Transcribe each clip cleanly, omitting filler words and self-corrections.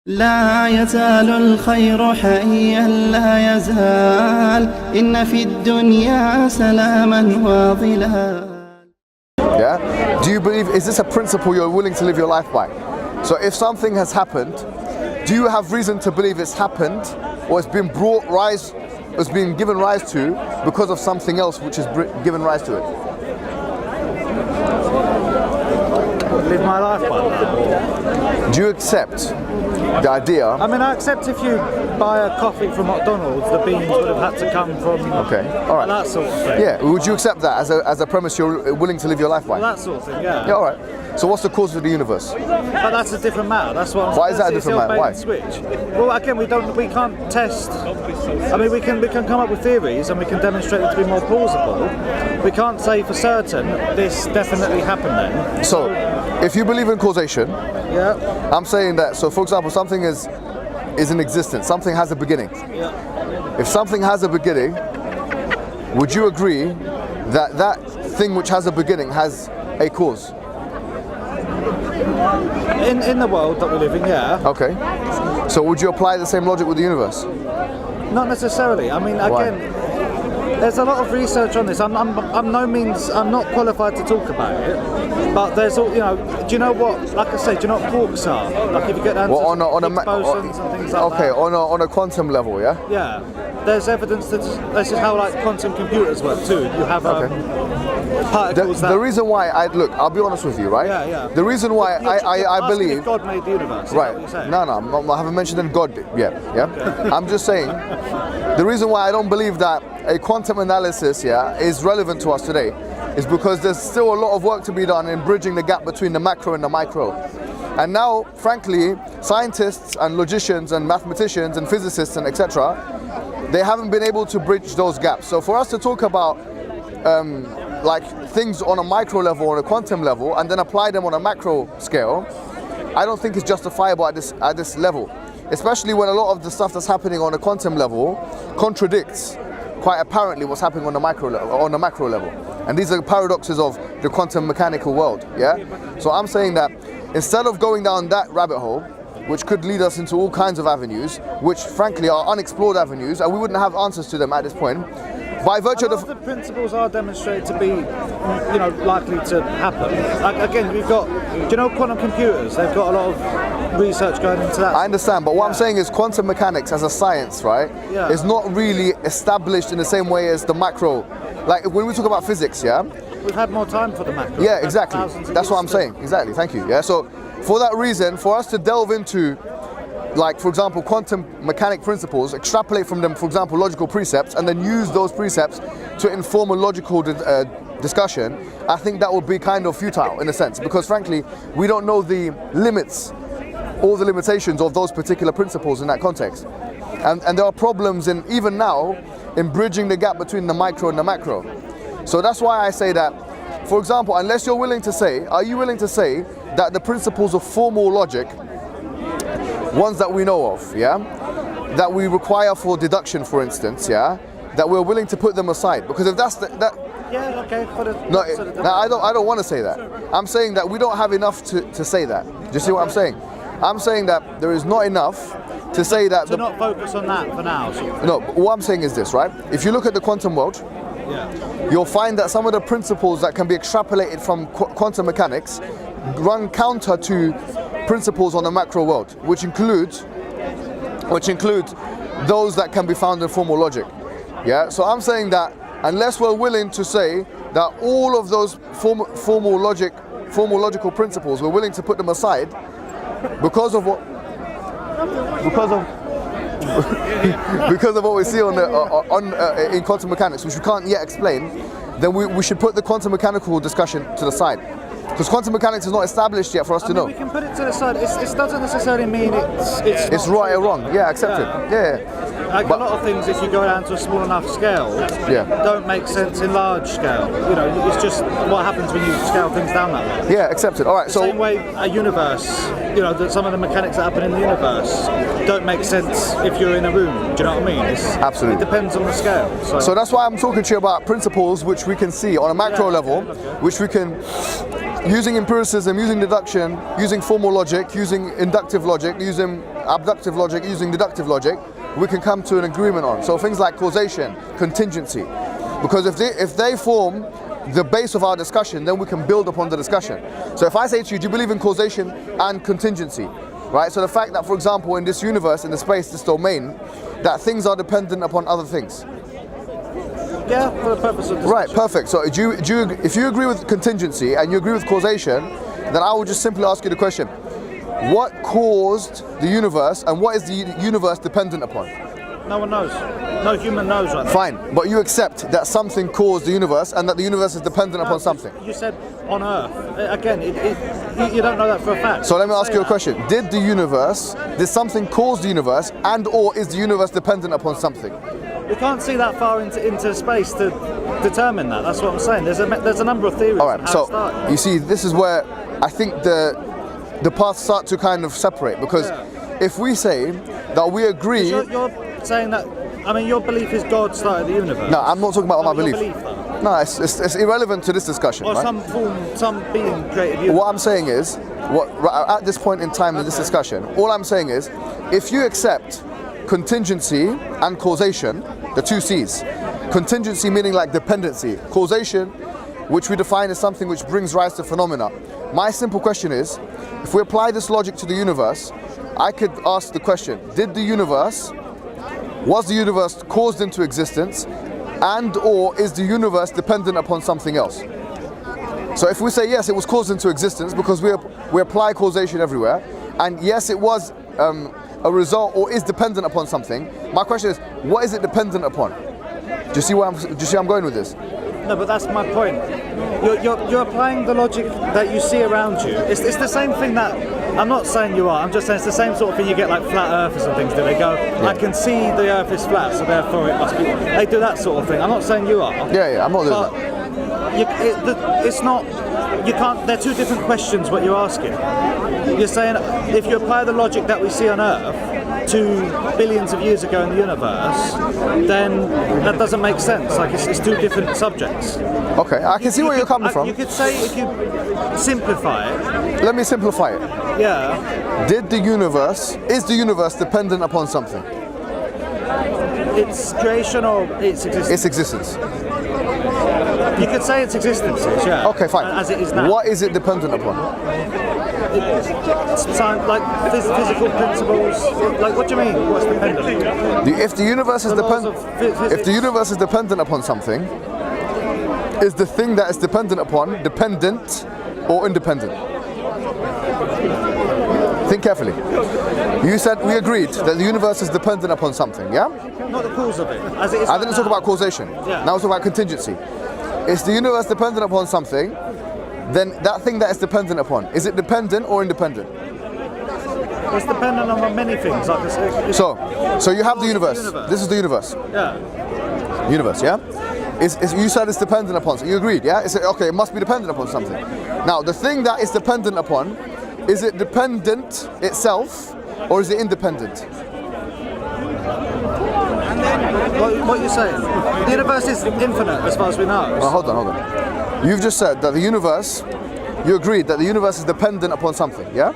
لا يزال الخير حيا لا يزال إن في الدنيا سلاما وظلال. Yeah? Do you believe, is this a principle you're willing to live your life by? So if something has happened, do you have reason to believe it's happened or it's been given rise to because of something else which has given rise to it? Live my life by that. Do you accept the idea? I mean, I accept if you buy a coffee from McDonald's, the beans would have had to come from that sort of thing. Yeah, would you accept that as a premise you're willing to live your life by? Well, that sort of thing, yeah. Yeah, all right. So what's the cause of the universe? But that's a different matter. That's what I'm saying. Why is that a different matter? Why? Switch. Well, again, we can't test. I mean, we can come up with theories and we can demonstrate them to be more plausible. We can't say for certain this definitely happened then. So, if you believe in causation, yeah, I'm saying that. So, for example, something is in existence. Something has a beginning. Yeah. If something has a beginning, would you agree that that thing which has a beginning has a cause? In the world that we live in, yeah. Okay. So would you apply the same logic with the universe? Not necessarily. I mean, again, there's a lot of research on this. I'm not qualified to talk about it. But there's all, do you know what? Like I say, do you know what quarks are? Like if you get down to bosons and things like that. Okay, on a quantum level, yeah. Yeah. There's evidence that this is how quantum computers work too. You have particles. The reason why I'll be honest with you, right? Yeah. The reason why I believe if God made the universe. Right. No, I haven't mentioned God yet. Yeah. I'm just saying the reason why I don't believe that a quantum analysis is relevant to us today is because there's still a lot of work to be done in bridging the gap between the macro and the micro. And now, frankly, scientists and logicians and mathematicians and physicists and etc., they haven't been able to bridge those gaps. So for us to talk about things on a micro level, on a quantum level, and then apply them on a macro scale, I don't think it's justifiable at this level. Especially when a lot of the stuff that's happening on a quantum level contradicts quite apparently what's happening on the macro level. And these are paradoxes of the quantum mechanical world. Yeah. So I'm saying that instead of going down that rabbit hole, which could lead us into all kinds of avenues, which frankly are unexplored avenues, and we wouldn't have answers to them at this point. By virtue of the principles are demonstrated to be, likely to happen. Like again, we've got, quantum computers? They've got a lot of research going into that. I understand, but what I'm saying is quantum mechanics as a science, right, is not really established in the same way as the macro. Like when we talk about physics, we've had more time for the macro. Yeah, exactly. That's what I'm saying. Exactly. Thank you. Yeah. So for that reason, for us to delve into, for example, quantum mechanic principles, extrapolate from them, for example, logical precepts, and then use those precepts to inform a logical discussion, I think that would be kind of futile in a sense, because frankly, we don't know the limits or the limitations of those particular principles in that context. And there are problems even now in bridging the gap between the micro and the macro. So that's why I say that, for example, are you willing to say that the principles of formal logic, ones that we know of, that we require for deduction, for instance, that we're willing to put them aside? Because if that's yeah, okay. I don't want to say that. I'm saying that we don't have enough to say that. Do you see what I'm saying? I'm saying that there is not enough to say that. To not focus on that for now. No, but what I'm saying is this, right? If you look at the quantum world, you'll find that some of the principles that can be extrapolated from quantum mechanics run counter to principles on the macro world, which include those that can be found in formal logic. Yeah. So I'm saying that unless we're willing to say that all of those formal logical principles, we're willing to put them aside because of what we see in quantum mechanics, which we can't yet explain, then we should put the quantum mechanical discussion to the side. Because quantum mechanics is not established yet for us to know. We can put it to the side. It doesn't necessarily mean it's right or wrong. Yeah, accepted. Yeah. Like a lot of things, if you go down to a small enough scale, don't make sense in large scale. It's just what happens when you scale things down that way. Yeah, accepted. All right. The same way a universe, that some of the mechanics that happen in the universe don't make sense if you're in a room. Do you know what I mean? Absolutely. It depends on the scale. So that's why I'm talking to you about principles which we can see on a macro level, which we can using empiricism, using deduction, using formal logic, using inductive logic, using abductive logic, using deductive logic, we can come to an agreement on. So things like causation, contingency, because if they form the base of our discussion, then we can build upon the discussion. So if I say to you, do you believe in causation and contingency? Right, so the fact that, for example, in this universe, in the space, this domain, that things are dependent upon other things. Yeah, for the purpose of discussion. Right, perfect. So if you agree with contingency and you agree with causation, then I will just simply ask you the question, what caused the universe and what is the universe dependent upon? No one knows. No human knows right now. Fine, but you accept that something caused the universe and that the universe is dependent upon something. You said on Earth. Again, you don't know that for a fact. So let me ask you a question. Did something cause the universe and or is the universe dependent upon something? We can't see that far into space to determine that. That's what I'm saying. There's a number of theories. All right, so you see, this is where I think the paths start to kind of separate, because if we say that we agree... You're saying that, I mean, your belief is God started the universe. No, I'm not talking about my belief. Though. No, it's irrelevant to this discussion. Or right? some being created universe. What I'm saying is, at this point in time in this discussion, all I'm saying is, if you accept contingency and causation, the two C's, contingency meaning like dependency, causation, which we define as something which brings rise to phenomena. My simple question is, if we apply this logic to the universe, I could ask the question, was the universe caused into existence and or is the universe dependent upon something else? So if we say yes, it was caused into existence because we apply causation everywhere, and yes, it was a result or is dependent upon something, my question is, what is it dependent upon? Do you see where I'm going with this? No, but that's my point. You're applying the logic that you see around you. It's the same thing that, I'm not saying you are, I'm just saying it's the same sort of thing you get like flat earthers and things, do they go, I can see the earth is flat, so therefore it must be, they do that sort of thing. I'm not saying you are. Yeah, I'm not doing that. It's not, you can't, they're two different questions what you're asking. You're saying if you apply the logic that we see on Earth to billions of years ago in the universe, then that doesn't make sense. Like it's two different subjects. Okay, I can see where you're coming from. You could say, if you simplify it. Let me simplify it. Yeah. Is the universe dependent upon something? Its creation or its existence? Its existence. You could say its existence is, yeah. Okay, fine. As it is now. What is it dependent upon? Like physical principles. Like, what do you mean? What's dependent? If the universe is dependent upon something, is the thing that is dependent upon dependent or independent? Think carefully. You said we agreed that the universe is dependent upon something, yeah? Not the cause of it. As it is I didn't talk about causation. Yeah. Now I was talking about contingency. Is the universe dependent upon something? Then that thing that is dependent upon, is it dependent or independent? It's dependent on many things. Like so you have the universe. This is the universe. Yeah. Universe, yeah? You said it's dependent upon, so you agreed, yeah? Okay, it must be dependent upon something. Now, the thing that is dependent upon, is it dependent itself or is it independent? What are you saying? The universe is infinite as far as we know. Well, hold on. You've just said that the universe, you agreed that the universe is dependent upon something, yeah?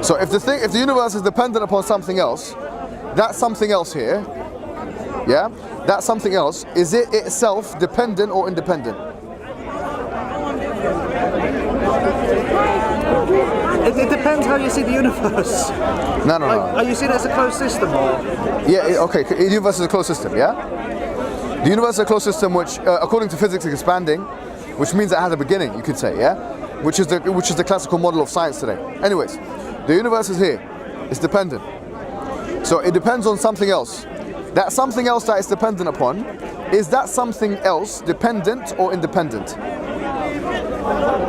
So if the universe is dependent upon something else, that something else here, yeah? That something else, is it itself dependent or independent? It depends how you see the universe. No. Are you seeing it as a closed system or? Yeah, okay, the universe is a closed system, yeah? The universe is a closed system which, according to physics, is expanding, which means it has a beginning, you could say, yeah? Which is the classical model of science today. Anyways, the universe is here, it's dependent. So it depends on something else. That something else that it's dependent upon, is that something else dependent or independent?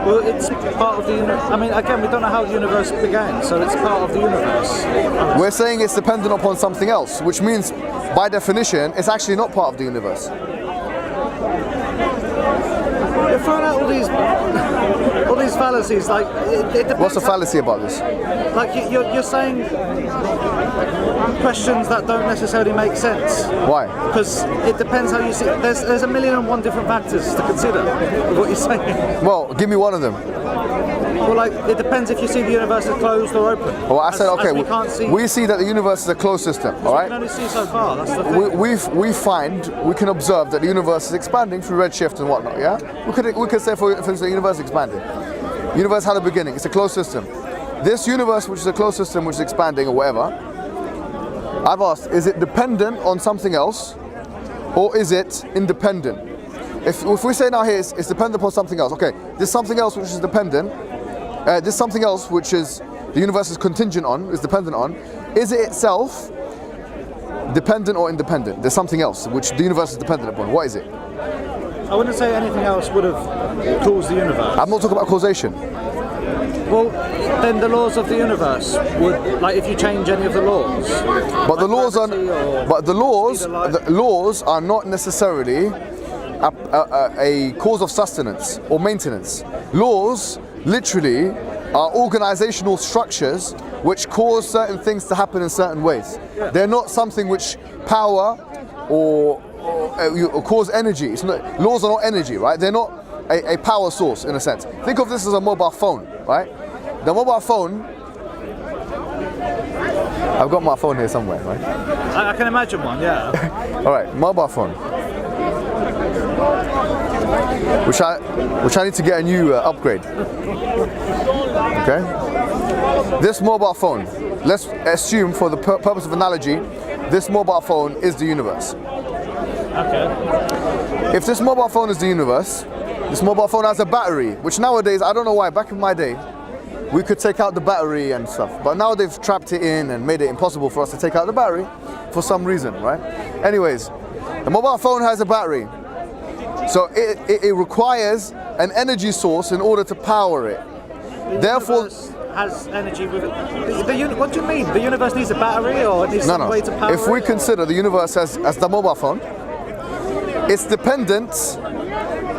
Well, it's part of the universe. I mean, again, we don't know how the universe began, so it's part of the universe. We're saying it's dependent upon something else, which means, by definition, it's actually not part of the universe. You're throwing out all these fallacies. Like, it depends. What's the fallacy about this? Like you're saying questions that don't necessarily make sense. Why? Because it depends how you see it. There's 1,001 different factors to consider with what you're saying. Well, give me one of them. Well, like, it depends if you see the universe is closed or open. Well, I said, okay, we see that the universe is a closed system, all right? We can only see so far, that's the thing. We can observe that the universe is expanding through redshift and whatnot, yeah? We could say, for instance, the universe is expanding. The universe had a beginning, it's a closed system. This universe, which is a closed system, which is expanding or whatever, I've asked, is it dependent on something else, or is it independent? If we say now here it's dependent upon something else, okay, there's something else which is dependent, there's something else which is the universe is contingent on, is dependent on. Is it itself dependent or independent? There's something else which the universe is dependent upon. What is it? I wouldn't say anything else would have caused the universe. I'm not talking about causation. Well, then the laws of the universe would, like, if you change any of the laws. But the laws are not necessarily a cause of sustenance or maintenance. Laws literally are organizational structures which cause certain things to happen in certain ways. Yeah. They're not something which power or cause energy. It's not, laws are not energy, right? They're not a power source in a sense. Think of this as a mobile phone, right? The mobile phone, I've got my phone here somewhere, right? I can imagine one, yeah. All right, mobile phone. Which I need to get a new upgrade. Okay? This mobile phone, let's assume for the purpose of analogy, this mobile phone is the universe. Okay. If this mobile phone is the universe, this mobile phone has a battery, which nowadays, I don't know why, back in my day, we could take out the battery and stuff. But now they've trapped it in and made it impossible for us to take out the battery for some reason, right? Anyways, the mobile phone has a battery. So it requires an energy source in order to power it. Therefore, has energy with it. What do you mean? The universe needs a battery, or it needs some way to power it? If we consider the universe as the mobile phone, its dependence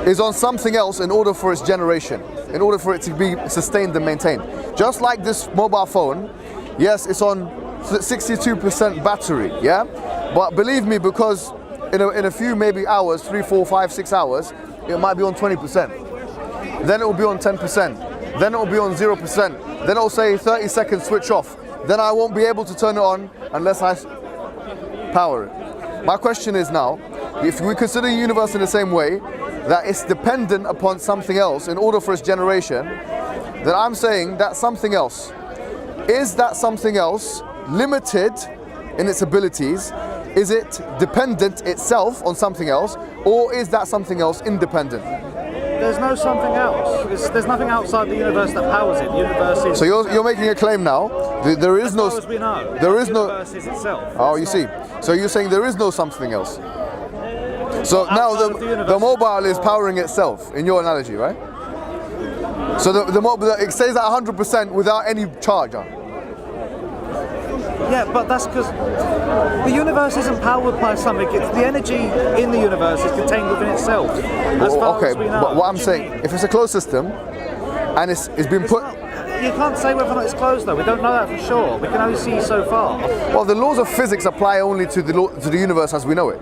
is on something else in order for its generation, in order for it to be sustained and maintained. Just like this mobile phone, yes, it's on 62% battery, yeah? But believe me, because in a few maybe hours, 3, 4, 5, 6 hours, it might be on 20%. Then it will be on 10%. Then it will be on 0%. Then it will say 30 seconds switch off. Then I won't be able to turn it on unless I power it. My question is now, if we consider the universe in the same way, that it's dependent upon something else in order for its generation, then I'm saying that something else, is that something else limited in its abilities? Is it dependent itself on something else, or is that something else independent? There's no something else. There's nothing outside the universe that powers it. The universe is. So you're making a claim now. There is no. As far as we know, there is no. The universe is itself. Oh, you see. So you're saying there is no something else. So now the mobile is powering itself in your analogy, right? So the mobile, it stays at 100% without any charge on. Yeah, but that's because the universe isn't powered by something. The energy in the universe is contained within itself. As far as we know. But what I'm saying, if it's a closed system and it's been put. You can't say whether or not it's closed though. We don't know that for sure. We can only see so far. Well, the laws of physics apply only to the universe as we know it.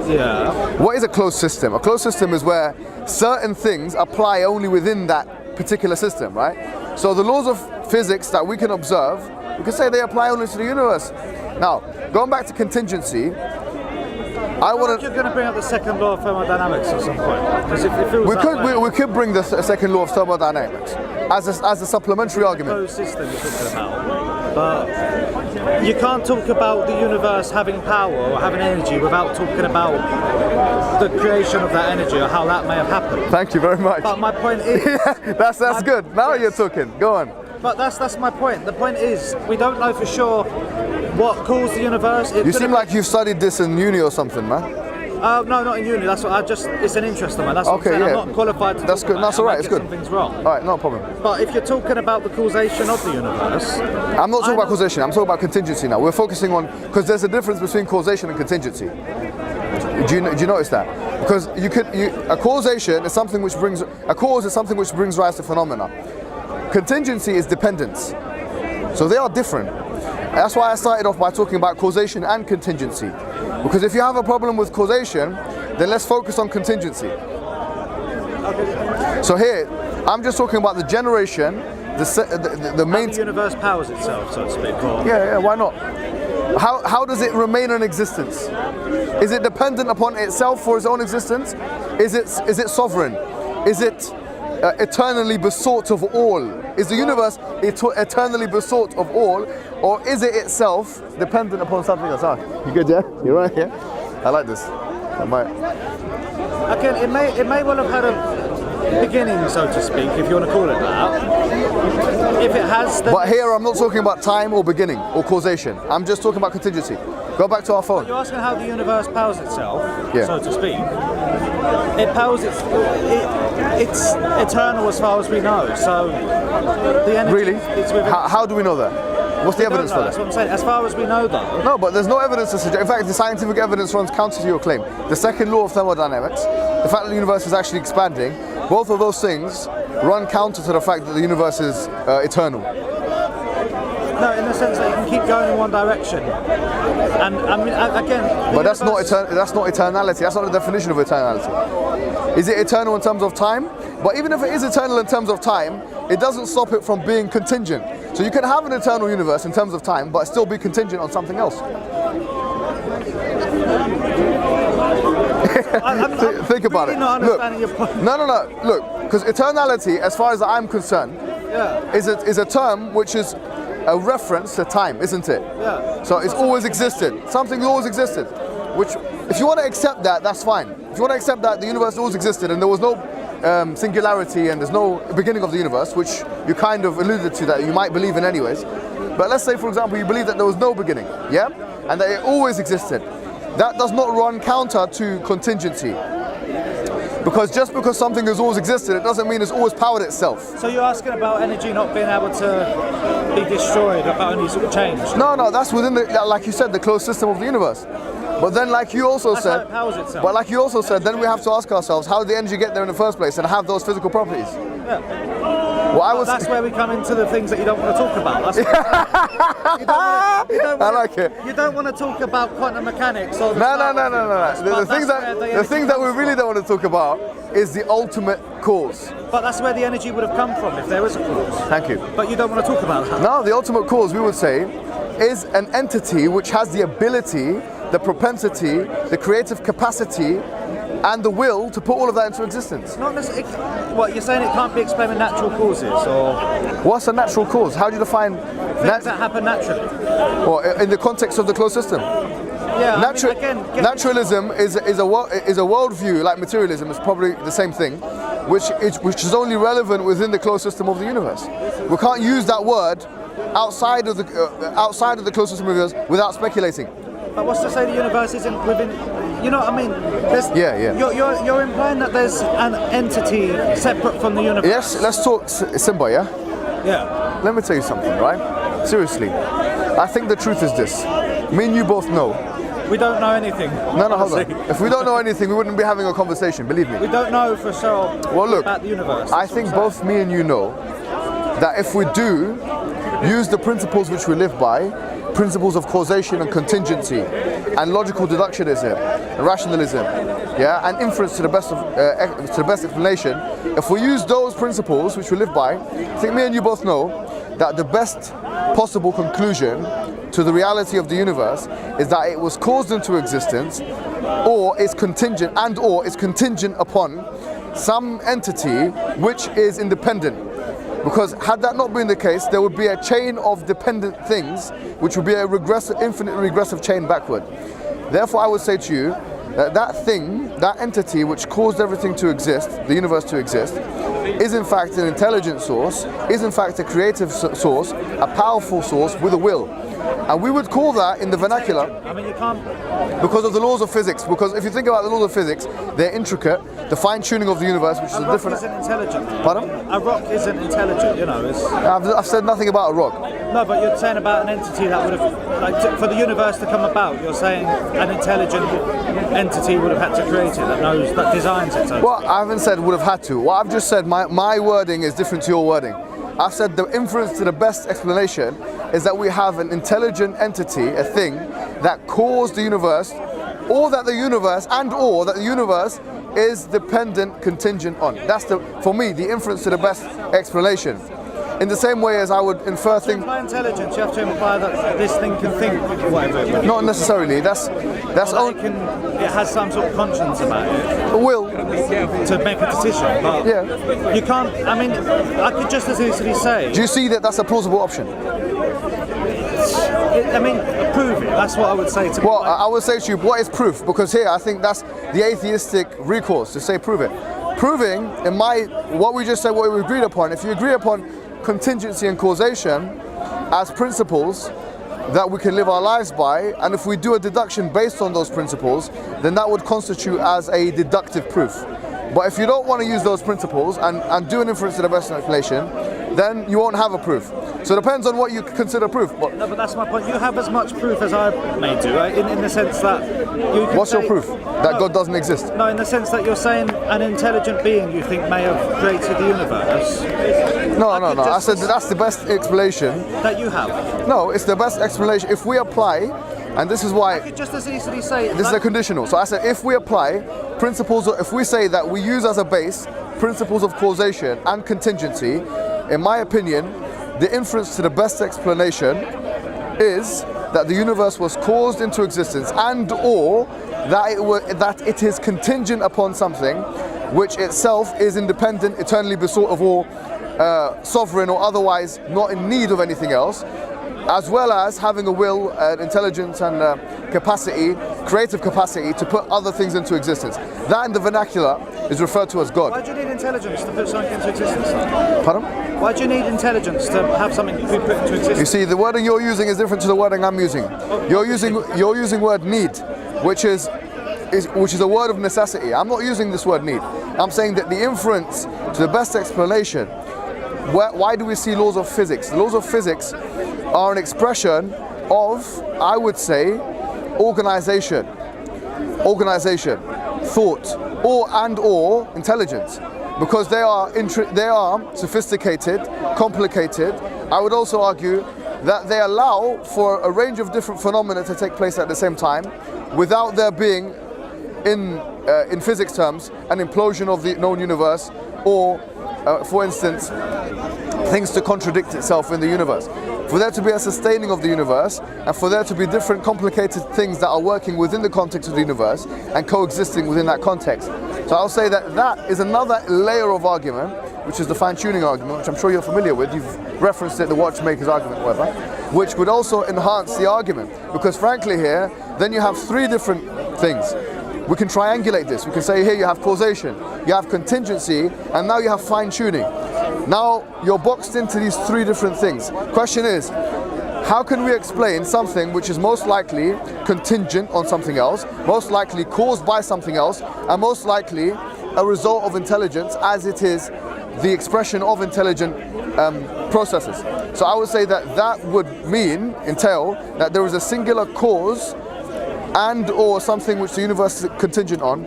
Yeah. What is a closed system? A closed system is where certain things apply only within that particular system, right? So the laws of physics that we can observe, we can say they apply only to the universe. Now, going back to contingency, I want to. You're going to bring up the second law of thermodynamics at some point, because if it feels we could bring the second law of thermodynamics as a supplementary argument. Closed system you're talking about, but you can't talk about the universe having power or having energy without talking about the creation of that energy or how that may have happened. Thank you very much. But my point is, that's good. Now you're talking. Go on. But that's my point. The point is, we don't know for sure what caused the universe. You seem like you've studied this in uni or something, man. No, not in uni. That's what it's an interest of mine. That's what I'm saying. Yeah. I'm not qualified to That's talk good. about That's all right. It's good. Something's wrong. All right, no problem. But if you're talking about the causation of the universe, I'm not talking about causation. I'm talking about contingency now. We're focusing on, because there's a difference between causation and contingency. Do you notice that? Because a causation is something which brings, a cause is something which brings rise to phenomena. Contingency is dependence. So they are different. That's why I started off by talking about causation and contingency. Because if you have a problem with causation, then let's focus on contingency. So here, I'm just talking about the generation, the main... The universe powers itself, so to speak. Or... Yeah, why not? How does it remain in existence? Is it dependent upon itself for its own existence? Is it sovereign? Is it eternally besought of all? Is the universe eternally besought of all, or is it itself dependent upon something else? You good, yeah? You're right, yeah? I like this. I might. Again, it may well have had a beginning, so to speak, if you want to call it that. If it has... But here I'm not talking about time or beginning or causation. I'm just talking about contingency. Go back to our phone. You're asking how the universe powers itself, yeah. So to speak. It powers it's eternal as far as we know. So the energy... Really? It's within... How do we know that? What's the evidence for that? That's what I'm saying. As far as we know, though. No, but there's no evidence to suggest. In fact, the scientific evidence runs counter to your claim. The second law of thermodynamics, the fact that the universe is actually expanding, both of those things run counter to the fact that the universe is eternal. No, in the sense that you can keep going in one direction. And I mean, again. But that's not eternality. That's not the definition of eternality. Is it eternal in terms of time? But even if it is eternal in terms of time, it doesn't stop it from being contingent. So you can have an eternal universe in terms of time, but still be contingent on something else. Think about it. Look, no. Look, because eternality, as far as I'm concerned, is a term which is a reference to time, isn't it? Yeah. So it's always existed. Something always existed. Which, if you want to accept that, that's fine. If you want to accept that the universe always existed and there was no singularity and there's no beginning of the universe, which you kind of alluded to that you might believe in anyways. But let's say, for example, you believe that there was no beginning, yeah? And that it always existed. That does not run counter to contingency. Because just because something has always existed, it doesn't mean it's always powered itself. So you're asking about energy not being able to be destroyed, about only sort of change? No, that's within the, like you said, the closed system of the universe. But then, like you also that's said, how it powers itself. But like you also said, then we have to ask ourselves, how did the energy get there in the first place and have those physical properties? Yeah. Well, that's where we come into the things that you don't want to talk about. I like it. You don't want to talk about quantum mechanics or No. The thing that we really don't want to talk about is the ultimate cause. But that's where the energy would have come from if there was a cause. Thank you. But you don't want to talk about that. No, the ultimate cause, we would say, is an entity which has the ability, the propensity, the creative capacity, and the will to put all of that into existence. Not necessarily. What, you're saying it can't be explained with natural causes, or what's a natural cause? How do you define things that happen naturally? Or in the context of the closed system? Yeah. Naturalism is a worldview, like materialism is probably the same thing, which is only relevant within the closed system of the universe. We can't use that word outside of the closed system of the universe without speculating. But what's to say the universe isn't within? You know what I mean? Yeah. You're implying that there's an entity separate from the universe. Yes, let's talk Simba, yeah? Yeah. Let me tell you something, right? Seriously. I think the truth is this. Me and you both know. We don't know anything. No, hold on. If we don't know anything, we wouldn't be having a conversation, believe me. We don't know for sure about the universe. I think both me and you know that if we do use the principles which we live by, principles of causation and contingency, and logical deductionism, and rationalism, yeah, and inference to the best explanation. If we use those principles which we live by, I think me and you both know that the best possible conclusion to the reality of the universe is that it was caused into existence, or is contingent upon some entity which is independent. Because had that not been the case, there would be a chain of dependent things, which would be a infinite regressive chain backward. Therefore, I would say to you that that entity which caused everything to exist, the universe to exist, is in fact an intelligent source, is in fact a creative source, a powerful source with a will. And we would call that in the vernacular, I mean, you can't. because of the laws of physics. Because if you think about the laws of physics, they're intricate. The fine-tuning of the universe, which is a different. A rock isn't intelligent. Pardon? A rock isn't intelligent. You know, it's. I've said nothing about a rock. No, but you're saying about an entity that would have, like, for the universe to come about. You're saying an intelligent entity would have had to create it, that designs it. Well, I haven't said would have had to. What I've just said, my wording is different to your wording. I've said the inference to the best explanation is that we have an intelligent entity, a thing, that caused the universe, or that the universe is dependent, contingent on. That's for me, the inference to the best explanation. In the same way as I would infer things. By intelligence, you have to imply that this thing can think, whatever. Not necessarily. That's only. It has some sort of conscience about it. Will. To make a decision, but yeah. You can't. I mean, I could just as easily say. Do you see that that's a plausible option? I mean, prove it. That's what I would say to. Well, I would say to you, what is proof? Because here, I think that's the atheistic recourse to say prove it. Proving, what we just said, what we agreed upon. If you agree upon contingency and causation as principles that we can live our lives by, and if we do a deduction based on those principles, then that would constitute as a deductive proof. But if you don't want to use those principles and do an inference to the best explanation, then you won't have a proof. So it depends on what you consider proof. No, but that's my point. You have as much proof as I may do, right? In the sense that you can What's your proof? That God doesn't exist? No, in the sense that you're saying an intelligent being you think may have created the universe. No. I said that's the best explanation. That you have? No, it's the best explanation. If we apply, and this is why... I could just as easily say... This is a conditional. So I said if we apply principles, if we say that we use as a base principles of causation and contingency, in my opinion, the inference to the best explanation is that the universe was caused into existence and/or that it is contingent upon something which itself is independent, eternally besought of all, sovereign or otherwise not in need of anything else, as well as having a will, intelligence and capacity, creative capacity to put other things into existence. That in the vernacular is referred to as God. Why do you need intelligence to put something into existence? Pardon? Why do you need intelligence to have something to be put into existence? You see, the wording you're using is different to the wording I'm using. You're using word need, which is a word of necessity. I'm not using this word need. I'm saying that the inference to the best explanation. Why do we see laws of physics? The laws of physics are an expression of, I would say, organization, thought, or intelligence, because they are sophisticated, complicated. I would also argue that they allow for a range of different phenomena to take place at the same time, without there being, in physics terms, an implosion of the known universe, or, for instance, things to contradict itself in the universe. For there to be a sustaining of the universe, and for there to be different complicated things that are working within the context of the universe and coexisting within that context. So I'll say that is another layer of argument, which is the fine-tuning argument, which I'm sure you're familiar with. You've referenced it, the watchmaker's argument, whatever, which would also enhance the argument. Because frankly here, then you have three different things. We can triangulate this. We can say here you have causation, you have contingency, and now you have fine-tuning. Now you're boxed into these three different things. Question is, how can we explain something which is most likely contingent on something else, most likely caused by something else, and most likely a result of intelligence, as it is the expression of intelligent processes? So I would say that would entail that there is a singular cause and/or something which the universe is contingent on,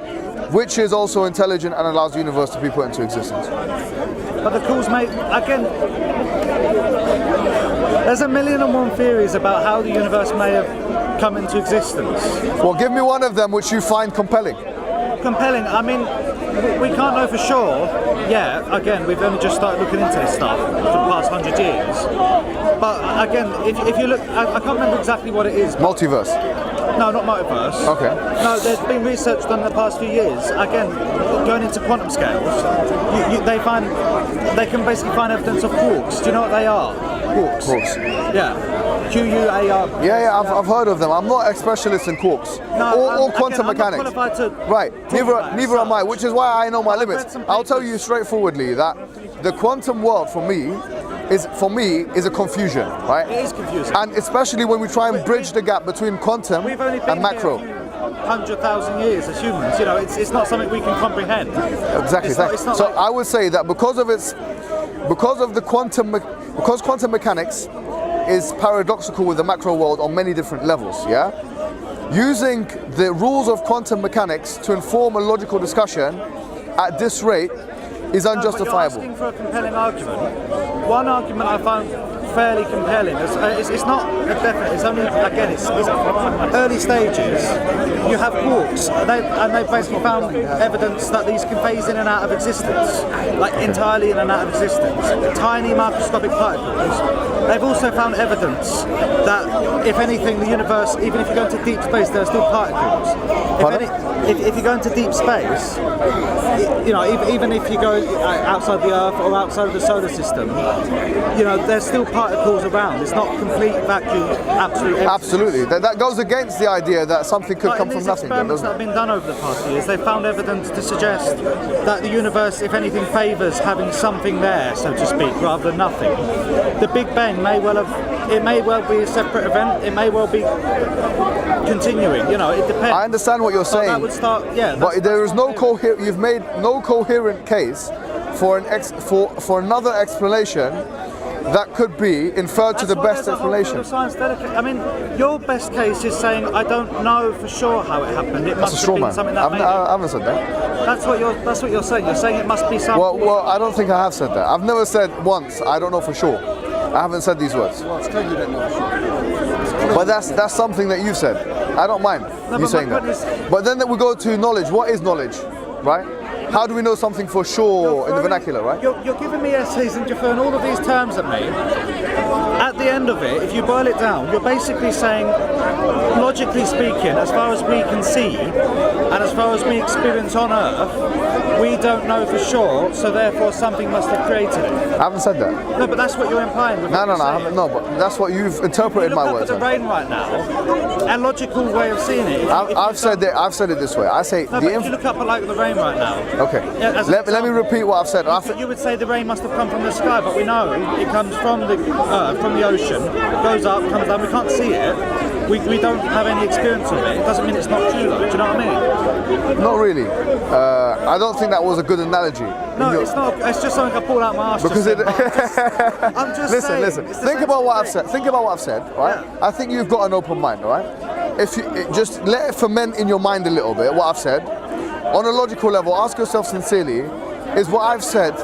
which is also intelligent and allows the universe to be put into existence. But the cause may, again, there's a million and one theories about how the universe may have come into existence. Well, give me one of them which you find compelling. Compelling, I mean, we can't know for sure yet. Again, we've only just started looking into this stuff for the past 100 years. But again, if you look, I can't remember exactly what it is. Multiverse. No, not multiverse. Okay. No, there's been research done in the past few years. Again, going into quantum scales, they can basically find evidence of quarks. Do you know what they are? Quarks. Quarks. Yeah. QUAR. Yeah, I've heard of them. I'm not a specialist in quarks or quantum mechanics. I'm not qualified to right. Neither am I, which is why I know my limits. I'll tell you straightforwardly that the quantum world for me is, for me, is a confusion, right? It is confusing. And especially when we try and bridge the gap between quantum We've only been and macro. here a few 100,000 years as humans. You know, it's not something we can comprehend. Exactly. It's not so like, I would say that because quantum mechanics is paradoxical with the macro world on many different levels, yeah? Using the rules of quantum mechanics to inform a logical discussion at this rate is unjustifiable. But you're asking for a compelling argument. One argument I found fairly compelling. It's not a definite. It's only, again, it's early stages. You have quarks, and they've basically found evidence that these can phase in and out of existence, like entirely in and out of existence. Tiny microscopic particles. They've also found evidence that, if anything, the universe, even if you go into deep space, there are still particles. If you go into deep space, you know, even if you go outside the Earth or outside of the solar system, you know, there's still particles around. It's not complete vacuum, absolute empty. Absolutely. That goes against the idea that something could come from nothing. Experiments that have been done over the past years, they've found evidence to suggest that the universe, if anything, favours having something there, so to speak, rather than nothing. The Big Bang may well be a separate event. It may well be continuing. You know, it depends. I understand what you're saying. That would start, yeah. But there is no you've made no coherent case for another explanation that could be inferred to the best explanation. I mean, your best case is saying, I don't know for sure how it happened. It must have been something that I haven't said that. That's what you're saying. You're saying it must be something. Well, I don't think I have said that. I've never said once, I don't know for sure. I haven't said these words. Well, it's clear you don't know for sure. But that's something that you've said. I don't mind you saying that. But then we go to knowledge. What is knowledge, right? How do we know something for sure in the vernacular, right? You're giving me essays and you're throwing all of these terms at me. At the end of it, if you boil it down, you're basically saying, logically speaking, as far as we can see, and as far as we experience on Earth, we don't know for sure, so therefore something must have created it. I haven't said that. No, but that's what you're implying. No, but that's what you've interpreted my words. Look at the brain right now. A logical way of seeing it. I've said it this way. I say no, if you look up like the rain right now. Okay. Yeah, let me repeat what I've said. You would say the rain must have come from the sky, but we know it comes from the from the ocean, goes up, comes down. We can't see it. We don't have any experience of it. It doesn't mean it's not true, though. Do you know what I mean? Not really. I don't think that was a good analogy. No, it's not. It's just something I pulled out my ass. Because I'm just saying. Listen. Think about what I've said. Think about what I've said, right? Yeah. I think you've got an open mind, right? If you just let it ferment in your mind a little bit, what I've said, on a logical level, ask yourself sincerely: is what I've said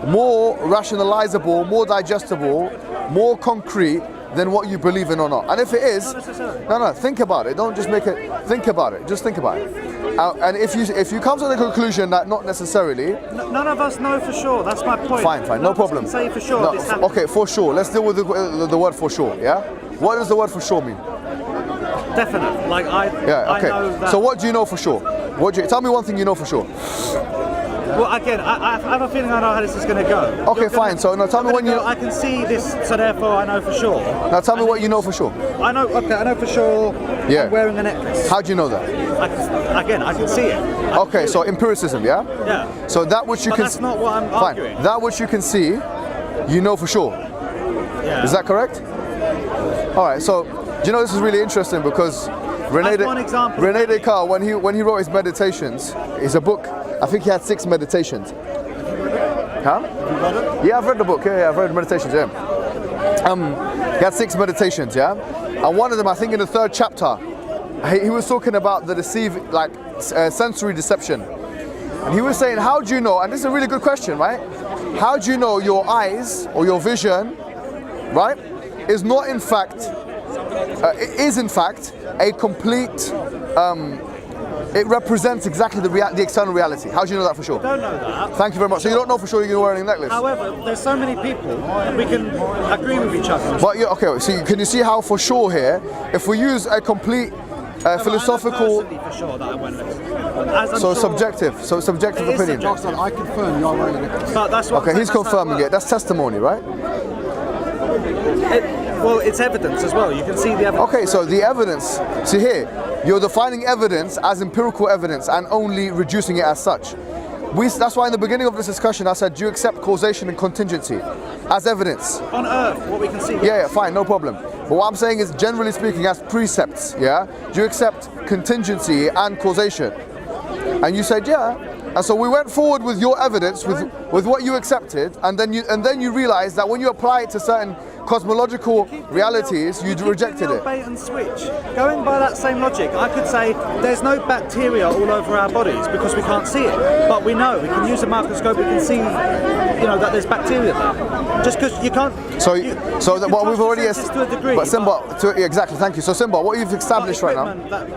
more rationalizable, more digestible, more concrete than what you believe in or not? And if it is, no, think about it. Don't just make it. Think about it. Just think about it. And if you come to the conclusion that not necessarily, none of us know for sure. That's my point. Fine, no problem. Can say for sure. No, okay, for sure. Let's deal with the word for sure. Yeah. What does the word for sure mean? Definite. Like I know that. So what do you know for sure? Tell me one thing you know for sure. Well, again, I have a feeling I know how this is going to go. Okay, fine. So now tell me when you. I can see this, so therefore I know for sure. Now tell me what you know for sure. I know. Okay, I know for sure. Yeah. I'm wearing a necklace. How do you know that? I can see it. Okay, so empiricism, yeah. Yeah. So that which you can. That's not what I'm arguing. Fine. That which you can see, you know for sure. Yeah. Is that correct? All right. So do you know this is really interesting because René Descartes, when he wrote his meditations, it's a book. I think he had 6 meditations. Huh? Yeah, I've read the book. Yeah, I've read the meditations. Yeah. He had 6 meditations. Yeah, and one of them, I think, in the 3rd chapter, he was talking about the sensory deception, and he was saying, how do you know? And this is a really good question, right? How do you know your eyes or your vision, right, is not in fact, it is in fact a complete. It represents exactly the external reality. How do you know that for sure? I don't know that. Thank you very much. So you don't know for sure you're wearing a necklace? However, there's so many people, we can agree with each other. But okay, so can you see how for sure here, if we use a complete philosophical... I know for sure that I went necklace. So subjective opinion. Johnson, I confirm you are wearing a necklace. But that's what okay, he's confirming it. That's testimony, right? Well, it's evidence as well. You can see the evidence. Okay, so the evidence, see here, you're defining evidence as empirical evidence and only reducing it as such. That's why in the beginning of this discussion I said, do you accept causation and contingency as evidence? On Earth, what we can see. Yeah, fine, no problem. But what I'm saying is, generally speaking, as precepts, yeah, do you accept contingency and causation? And you said, yeah. And so we went forward with your evidence, with what you accepted, and then you realized that when you apply it to certain cosmological realities, you rejected it. Bait and switch. Going by that same logic, I could say there's no bacteria all over our bodies because we can't see it, but we know we can use a microscope. We can see, that there's bacteria there. Just because you can't. What we've already to a degree. But Simba, exactly. Thank you. So Simba, what you've established right now. That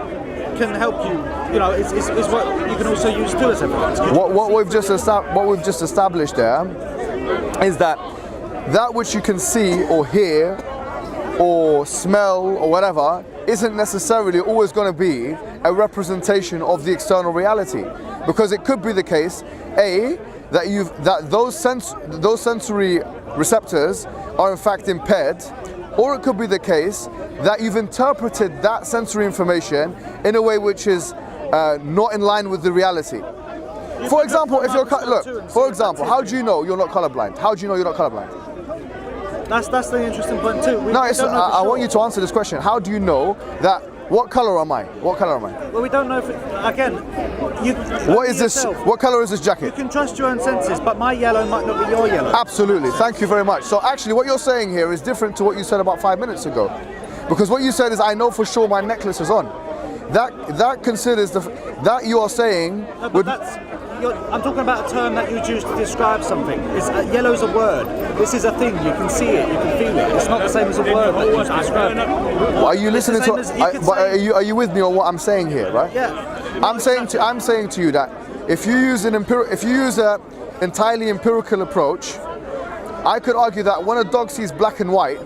can help you. Is what you can also use too as evidence. What we've just established there is that which you can see or hear or smell or whatever isn't necessarily always going to be a representation of the external reality, because it could be the case that those sensory receptors are in fact impaired, or it could be the case that you've interpreted that sensory information in a way which is not in line with the reality. For example, if you're how do you know you're not colorblind? How do you know you're not colorblind? That's the interesting point too. I want you to answer this question. How do you know that? What color am I? What color am I? Well, we don't know if What is this? What color is this jacket? You can trust your own senses, but my yellow might not be your yellow. Absolutely. Thank you very much. So actually, what you're saying here is different to what you said about 5 minutes ago, because what you said is, I know for sure my necklace is on. That considers that you are saying. No, but I'm talking about a term that you choose to describe something. Yellow is a word. This is a thing. You can see it. You can feel it. It's not the same as a word that you describe it. Are you listening to? Are you with me on what I'm saying here, right? Yeah. I'm saying to you that if you use an entirely empirical approach, I could argue that when a dog sees black and white,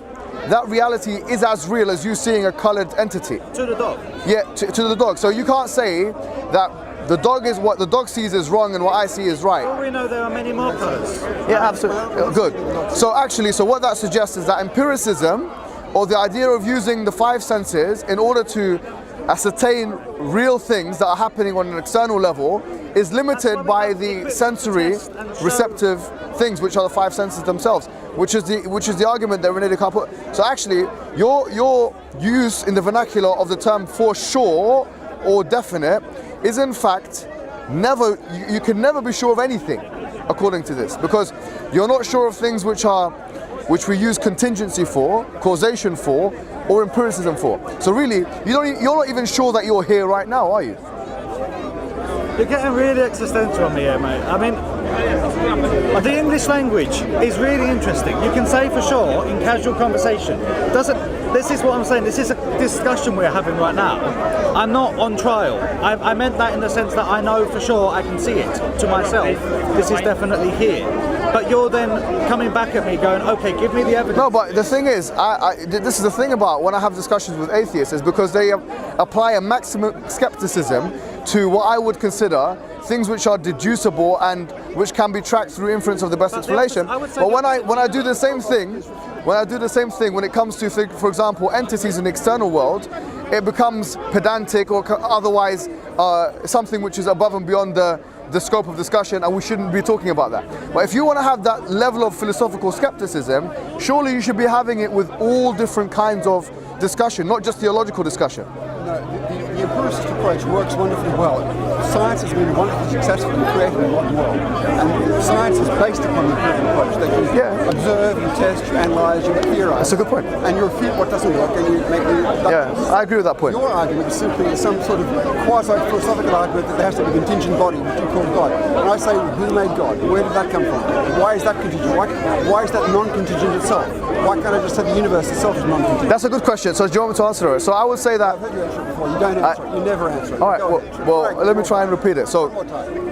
that reality is as real as you seeing a colored entity. To the dog. Yeah, to the dog. So you can't say that the dog is what the dog sees is wrong and what I see is right. Well, we know there are many more colors. Yeah, absolutely. Good. So what that suggests is that empiricism, or the idea of using the 5 senses in order to ascertain real things that are happening on an external level, is limited by the sensory receptive things, which are the 5 senses themselves, which is the argument that René Descartes put. So actually, your use in the vernacular of the term for sure or definite is in fact you can never be sure of anything according to this, because you're not sure of things which we use contingency for, causation for, or empiricism for. So really, you're not even sure that you're here right now, are you? You're getting really existential on me here, mate. I mean, the English language is really interesting. You can say for sure in casual conversation. This is what I'm saying. This is a discussion we're having right now. I'm not on trial. I meant that in the sense that I know for sure I can see it to myself. This is definitely here. But you're then coming back at me going, okay, give me the evidence. No, but the thing is, this is the thing about when I have discussions with atheists, is because they apply a maximum skepticism to what I would consider things which are deducible and which can be tracked through inference of the best explanation. But when I do the same thing, when it comes to, for example, entities in the external world, it becomes pedantic or otherwise something which is above and beyond the scope of discussion, and we shouldn't be talking about that. But if you want to have that level of philosophical skepticism, surely you should be having it with all different kinds of discussion, not just theological discussion. No, the empiricist approach works wonderfully well. Science has been wonderfully successful in creating the modern world, and science is based upon the empirical approach. That you observe, you test, you analyse, you theorise. That's a good point. And you refute what doesn't work, and you make the... I agree with that point. Your argument is simply some sort of quasi-philosophical argument that there has to be a contingent body, which you call God. And I say, who made God? Where did that come from? Why is that contingent? Why is that non-contingent itself? Why can't I just say the universe itself is non-contingent? That's a good question. So do you want me to answer it? So I would say that... I've heard you answer it before. You don't answer it. You never answer it. All right, well, let me try and repeat it. So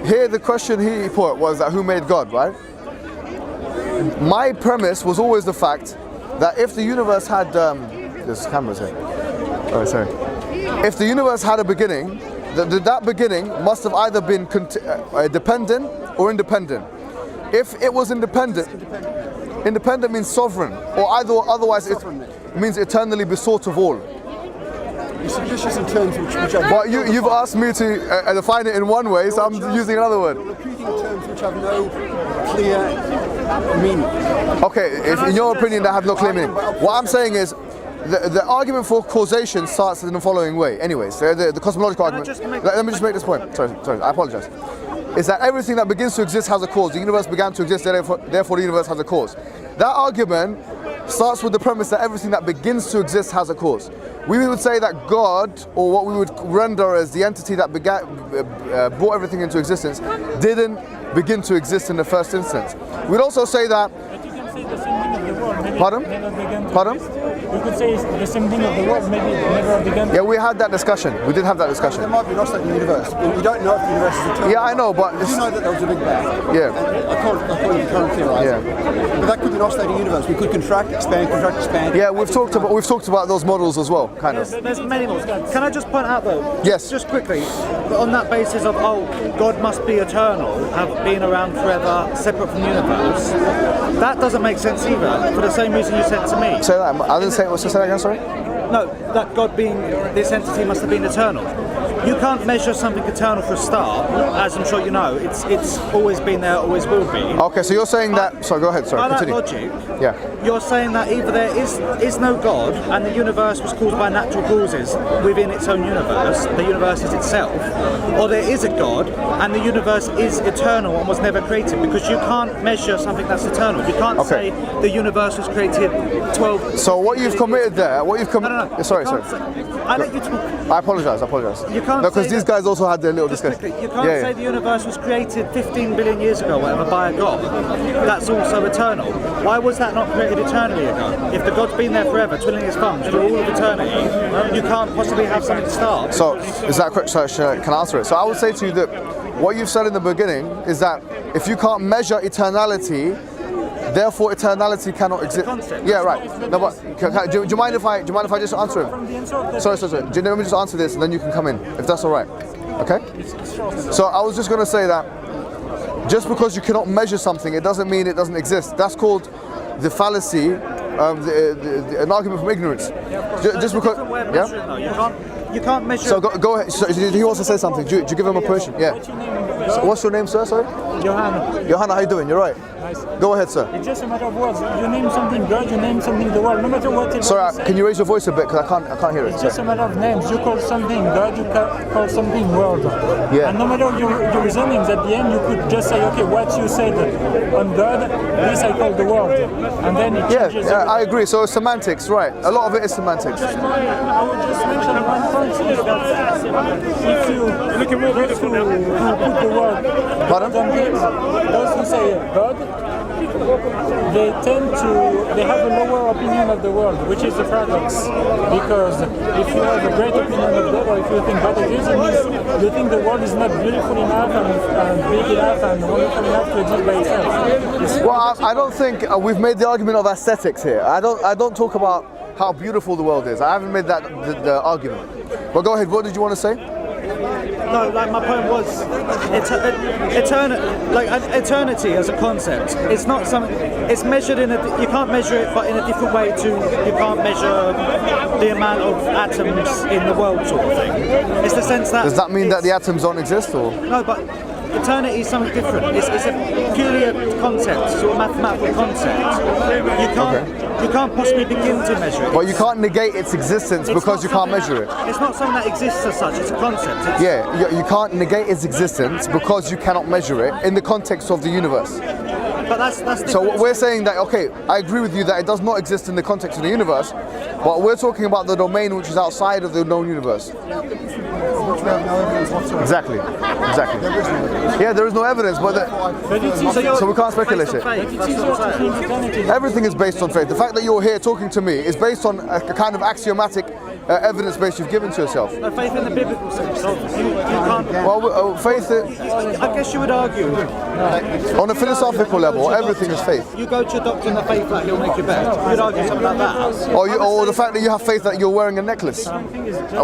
here the question he put was that who made God, right? My premise was always the fact that if the universe had... this camera's here. Oh, sorry. If the universe had a beginning, that beginning must have either been dependent or independent. If it was independent means sovereign, or otherwise it means eternally besought of all. You suggest this in terms which are... Well, you've asked me to define it in one way, so I'm using another word. Repeating terms which have no clear meaning. Okay, if in your opinion they have no clear meaning. What I'm saying is, the argument for causation starts in the following way. Anyways, the cosmological argument. Let me just make this point. Sorry, I apologize. Is that everything that begins to exist has a cause. The universe began to exist, therefore the universe has a cause. That argument starts with the premise that everything that begins to exist has a cause. We would say that God, or what we would render as the entity that brought everything into existence, didn't begin to exist in the first instance. We'd also say that... But you can say the same thing of the world. Maybe Pardon? It never began to Pardon? exist. You could say the same thing of the world. Maybe it never began to Yeah, we had that discussion. We did have that discussion. There might be an oscillating universe. We don't know if the universe is eternal. Yeah, I know, but... We do know that there was a big bang. Yeah. I can't be current theorizing. Yeah. But that could be an oscillating universe. We could contract, expand. Yeah, we've talked about those models as well, kind of. There's many more. Can I just point out though? Yes. Just quickly, on that basis of God must be eternal, have been around forever, separate from the universe. That doesn't make sense either. For the same reason you said to me. Say that. I didn't say. What's that again? Sorry. No, that God being this entity must have been eternal. You can't measure something eternal for a start, as I'm sure you know. It's always been there, always will be. Okay, so you're saying that. Sorry, go ahead. Sorry, By continue. that logic, Yeah. you're saying that either there is no God and the universe was caused by natural causes within its own universe, the universe is itself, or there is a God and the universe is eternal and was never created, because you can't measure something that's eternal. You can't say the universe was created 12... So what you've committed there, No. Sorry. I let you talk. I apologise. You can't No, because say these that- guys also had their little Just discussion. quickly, you can't say the universe was created 15 billion years ago, whatever, by a God. That's also eternal. Why was that not created eternally ago? If the God's been there forever, twiddling his thumbs for all of eternity, you can't possibly have something to start. So is that correct? So can I answer it? So I would say to you that what you've said in the beginning is that if you can't measure eternality, therefore eternality cannot exist. Concept. Yeah, right. No, but do you mind if I just answer from him? the answer of the Sorry. Let me just answer this, and then you can come in, if that's all right. Okay? So I was just going to say that just because you cannot measure something, it doesn't mean it doesn't exist. That's called the fallacy, an argument from ignorance. Just because, You can't measure. So go ahead. So he wants to say something. Do you give him a permission? Yeah. What's your name? So what's your name, sir? Sorry. Johanna. Johanna, how you doing? You're right. Nice. Go ahead, sir. It's just a matter of words. You name something God, you name something the world. No matter what it Sorry, is. can you raise your voice a bit? Because I can't hear it. It's just a matter of names. You call something God, you call something world. Yeah. And no matter your reasonings, at the end you could just say, okay, what you said on God, this I call the world. And then it changes. Yeah, I agree. So it's semantics, right? A lot of it is semantics. I would just mention one point is that if you look at those who put the word Pardon? God on things, those who say God, they have a lower opinion of the world, which is the paradox. Because if you have a great opinion of God, or if you think God exists, it means you think the world is not beautiful enough and big enough and wonderful enough to exist by itself. Well, I don't think we've made the argument of aesthetics here. I don't talk about how beautiful the world is. I haven't made that the argument. But go ahead. What did you want to say? No, like my point was, eternity as a concept. It's not something. It's measured in you can't measure it, but in a different way to you can't measure the amount of atoms in the world, sort of thing. It's the sense that. Does that mean that the atoms don't exist, or? No, but eternity is something different. It's a purely a concept, sort of mathematical concept. You can't possibly begin to measure it. But you can't negate its existence because you can't measure it. It's not something that exists as such. It's a concept. You can't negate its existence because you cannot measure it in the context of the universe. But that's So we're saying that, okay, I agree with you that it does not exist in the context of the universe, but we're talking about the domain which is outside of the known universe. Which we have no evidence whatsoever. Exactly. Yeah, there is no evidence, but so we can't speculate it. Everything is based on faith. The fact that you're here talking to me is based on a kind of axiomatic evidence base you've given to yourself. Faith in the biblical sense. You can't. Well, faith I guess you would argue. on a philosophical level, everything is faith. You go to a doctor in the faith that he'll make you better. You'd argue something like that. Or the fact that you have faith that you're wearing a necklace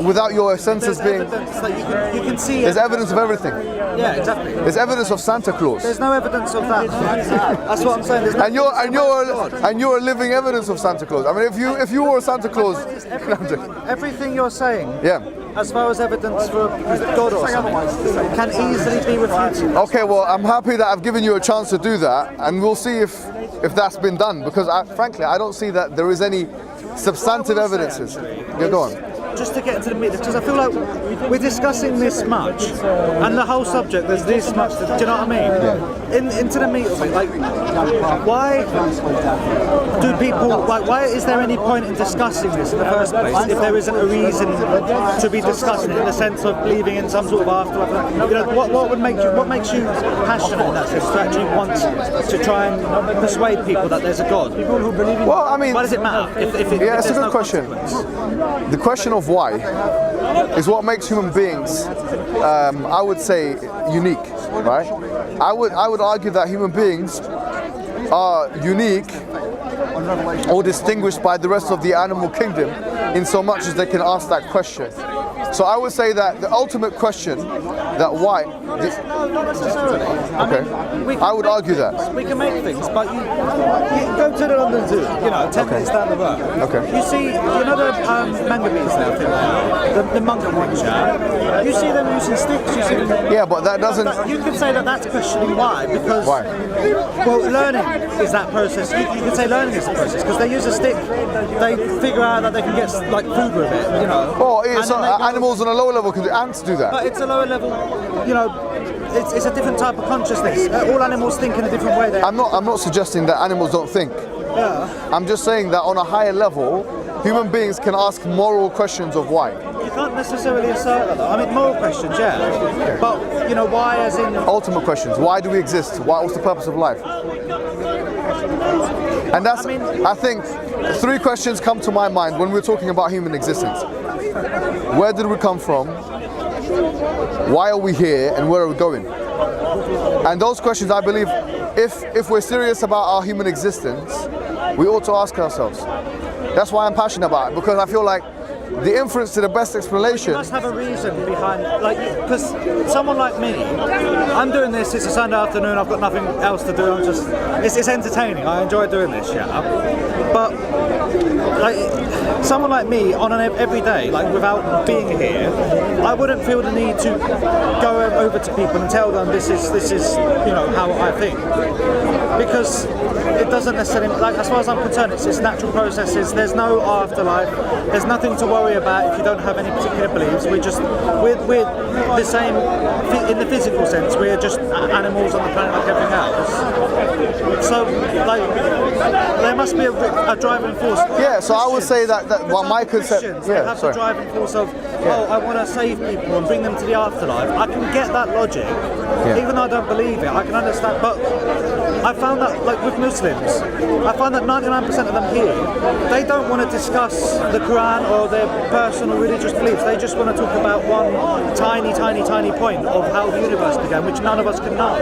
without your senses being. Evidence that you can see. There's evidence of everything. Yeah, exactly. There's evidence of Santa Claus. There's no evidence of that. That's what I'm saying. There's no And you're a living evidence of Santa Claus. I mean, if you were Santa Claus, everything you're saying, Yeah. as far as evidence for God or something, can easily be refuted. Okay, well, I'm happy that I've given you a chance to do that, and we'll see if that's been done, because frankly, I don't see that there is any substantive evidences. Yeah, go on. Just to get into the meat, because I feel like we're discussing this much, and the whole subject, there's this much, do you know what I mean? Yeah. Into the meat of it, like, why do people, like, why is there any point in discussing this in the first place if there isn't a reason to be discussing it in the sense of believing in some sort of afterlife? You know, what makes you passionate in that sense to actually want to try and persuade people that there's a God? Well, I mean, why does it matter? Yeah, it's a good question. The question of why is what makes human beings, I would say, unique, right? I would argue that human beings are unique or distinguished by the rest of the animal kingdom in so much as they can ask that question. So I would say that the ultimate question, that why, not necessarily. okay, I would argue that. We can make things, but you go to the London Zoo, 10 minutes down the road. Okay. You see, the manga bees there, the monkey ones, yeah? You see them using sticks, you see them... Yeah, but that doesn't... You could say that that's questioning why, because... Why? Well, learning is that process. You could say learning is the process, because they use a stick, they figure out that they can get, like, food with it, Oh, it's animals on a lower level, because ants do that. But it's a lower level, it's a different type of consciousness. All animals think in a different way. I'm not suggesting that animals don't think. Yeah. I'm just saying that on a higher level, human beings can ask moral questions of why. You can't necessarily assert that, though. I mean, moral questions, yeah. But, why as in... Ultimate questions. Why do we exist? What's the purpose of life? And that's, I think, 3 questions come to my mind when we're talking about human existence. Where did we come from? Why are we here? And where are we going? And those questions, I believe, if we're serious about our human existence, we ought to ask ourselves. That's why I'm passionate about it, because I feel like the inference to the best explanation... You must have a reason behind, because someone like me, I'm doing this, it's a Sunday afternoon, I've got nothing else to do, it's entertaining, I enjoy doing this, yeah. But, someone like me, on an everyday, without being here, I wouldn't feel the need to go over to people and tell them this is how I think. Because it doesn't necessarily, as far as I'm concerned, it's natural processes, there's no afterlife, there's nothing to worry about if you don't have any particular beliefs. We're the same in the physical sense. We're just animals on the planet like everything else. So, there must be a driving force. Yeah. So I would say that my concept. They have the driving force of, I want to save people and bring them to the afterlife. I can get that logic, even though I don't believe it. I can understand, but I found that, with Muslims, I find that 99% of them here, they don't want to discuss the Quran or their personal religious beliefs. They just want to talk about one tiny point of how the universe began, which none of us can know.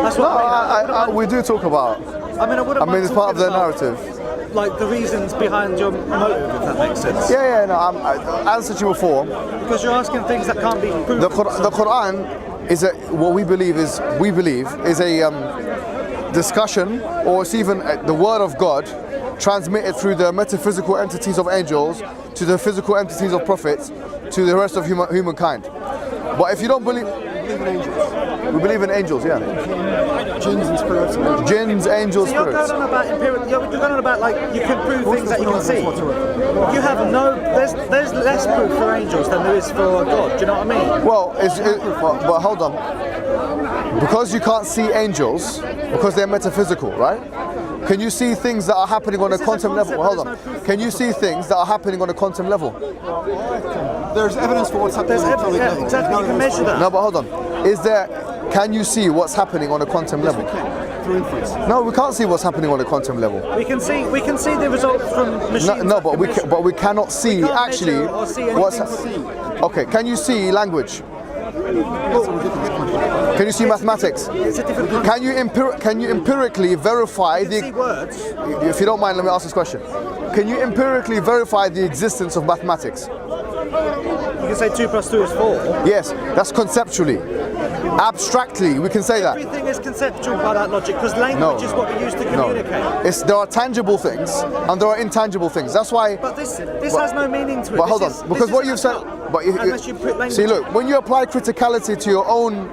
That's what we do talk about. I mean, it's part of their narrative. The reasons behind your motive, if that makes sense. Yeah, no, as I said to you before. Because you're asking things that can't be proven. The Quran is what we believe is a discussion, or it's even the word of God transmitted through the metaphysical entities of angels to the physical entities of prophets to the rest of humankind. But if you don't believe... We believe in angels, yeah. Jinns and spirits. Jinns, angels, so you're spirits. Going on about you're going on about you can prove things that you can see. You have there's less proof for angels than there is for God. Do you know what I mean? Well, but hold on. Because you can't see angels, because they're metaphysical, right? Can you see things that are happening on a quantum level? Well, hold on. Can you see things that are happening on a quantum level? There's evidence for what's happening. Exactly. You can measure that. No, but hold on. Can you see what's happening on a quantum level? Through inference. No, we can't see what's happening on a quantum level. We can see the results from machines. No, but we cannot see actually what's. Okay, can you see language? Can you see mathematics? It's a different. Can you empirically verify see words? If you don't mind, let me ask this question. Can you empirically verify the existence of mathematics? You can say 2 + 2 is 4. Yes, that's conceptually. Abstractly, we can say that. Everything is conceptual by that logic, because language is what we use to communicate. There are tangible things and there are intangible things. That's why. But this has no meaning to it. But hold on, because what you've said. But unless you put language. See, look, when you apply criticality to your own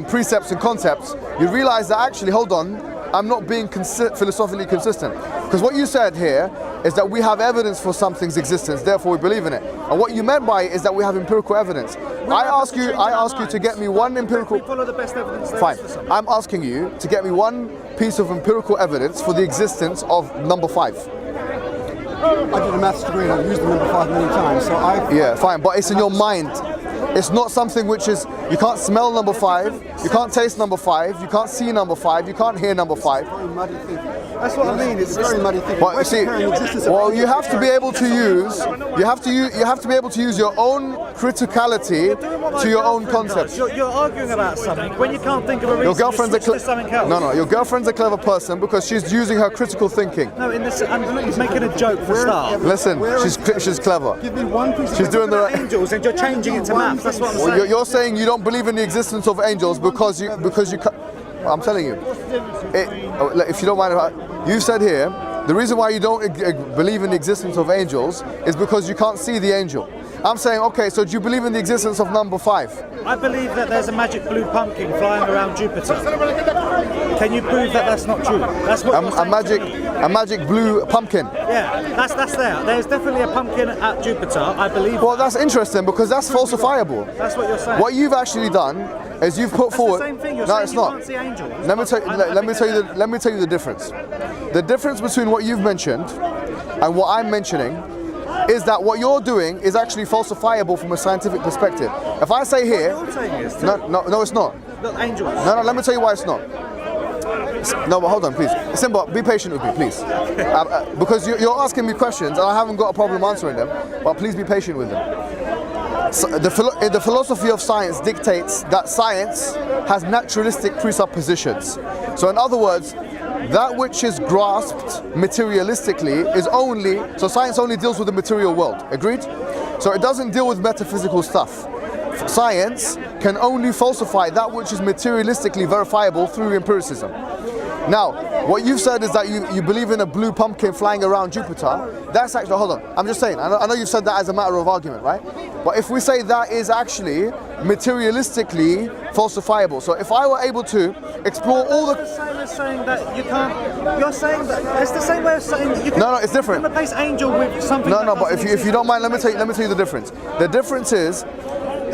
precepts and concepts, you realize that actually, hold on, I'm not being philosophically consistent. Because what you said here is that we have evidence for something's existence, therefore we believe in it. And what you meant by it is that we have empirical evidence. I ask you to get me one empirical. We follow the best evidence. Fine. I'm asking you to get me one piece of empirical evidence for the existence of number 5. I did a maths degree and I've used the number 5 many times, so Yeah, fine, but it's in your mind. It's not something which is, you can't smell number 5, you can't taste number 5, you can't see number 5, you can't hear number 5. very muddy thinking. That's what I mean. It's very muddy thinking. But you see, well, you have to be able to use, you have to be able to use your own criticality to your own concepts. You're arguing about something when you can't think of a reason. Your girlfriend's to something else. No, your girlfriend's a clever person because she's using her critical thinking. No, I'm making a joke for start. Listen, she's clever. Give me one piece of She's doing the right. Angels, and you're changing it to maths. That's what I'm saying. You're saying you don't believe in the existence of angels because you. I'm telling you. If you don't mind, you said here the reason why you don't believe in the existence of angels is because you can't see the angel. I'm saying, okay, so do you believe in the existence of number 5? I believe that there's a magic blue pumpkin flying around Jupiter. Can you prove that that's not true? That's what a magic blue pumpkin. Yeah, that's there. There's definitely a pumpkin at Jupiter, I believe. Well, that's interesting because that's falsifiable. That's what you're saying. What you've actually done is you've put forward. The same thing. You're no, saying it's you not. can't see angels. Let me tell you the difference. The difference between what you've mentioned and what I'm mentioning is that what you're doing is actually falsifiable from a scientific perspective. If I say here, What you're saying is no, it's not. Look, angels. No, let me tell you why it's not. No, but hold on, please. Simba, be patient with me, please. Because you're asking me questions and I haven't got a problem answering them, but please be patient with them. So the philosophy of science dictates that science has naturalistic presuppositions. So in other words, that which is grasped materialistically is so science only deals with the material world, agreed? So it doesn't deal with metaphysical stuff. Science can only falsify that which is materialistically verifiable through empiricism. Now, what you've said is that you believe in a blue pumpkin flying around Jupiter. That's actually, hold on, I'm just saying, I know you've said that as a matter of argument, right? But if we say that is actually materialistically falsifiable, so if I were able to explore all the... It's the same as saying that you can't... You're saying that... It's the same way of saying... You can, No, it's different. replace angel with something No, but if you don't mind, let me tell you the difference. The difference is,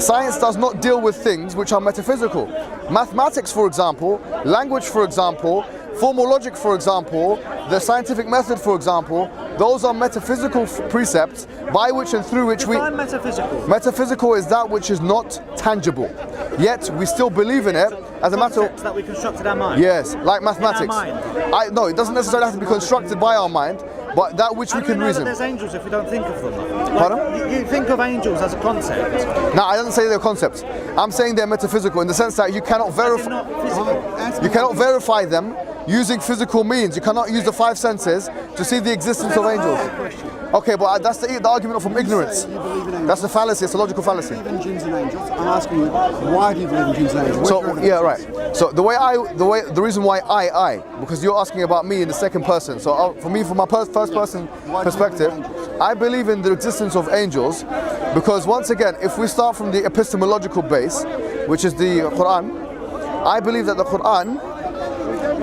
science does not deal with things which are metaphysical. Mathematics, for example, language, for example, formal logic, for example, the scientific method, for example, those are metaphysical precepts by which and through which Define metaphysical. Metaphysical is that which is not tangible, yet we still believe in it as a matter of... that we constructed our mind. Yes, like mathematics. No, it doesn't necessarily have to be constructed by our mind, but that which we can reason. There's angels if you don't think of them. Pardon? You think of angels as a concept. No, I don't say they're concepts. I'm saying they're metaphysical in the sense that you cannot verify. You cannot verify them using physical means. You cannot use the 5 senses to see the existence of angels. Okay, but that's the argument from ignorance. That's the fallacy. It's a logical fallacy. You believe in jinns and angels. I'm asking you, why do you believe in jinns and angels? So yeah, right. So the reason why I, because you're asking about me in the second person. So for me, from my first person perspective, I believe in the existence of angels because once again, if we start from the epistemological base, which is the Quran, I believe that the Quran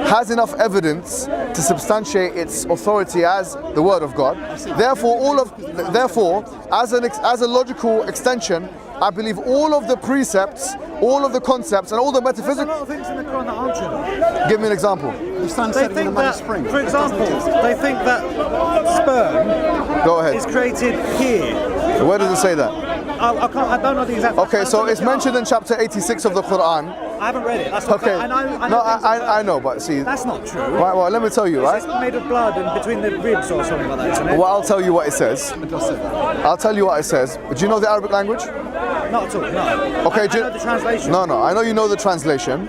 has enough evidence to substantiate its authority as the word of God. Therefore, as a logical extension, I believe all of the precepts, all of the concepts, and all the metaphysics. There's a lot of things in the Quran that aren't true. Give me an example. The sun setting in a muddy spring. For example, they think that sperm Go ahead. is created here. Where does it say that? I don't know the exact. Okay, so it's mentioned in chapter 86 of the Quran. I haven't read it. That's not Okay. I know, but see. That's not true. Right, well, let me tell you, right? It's made of blood and between the ribs or something like that, isn't it? Well, I'll tell you what it says. I'll tell you what it says. Do you know the Arabic language? Not at all, no. Okay, I know the translation. No, I know you know the translation,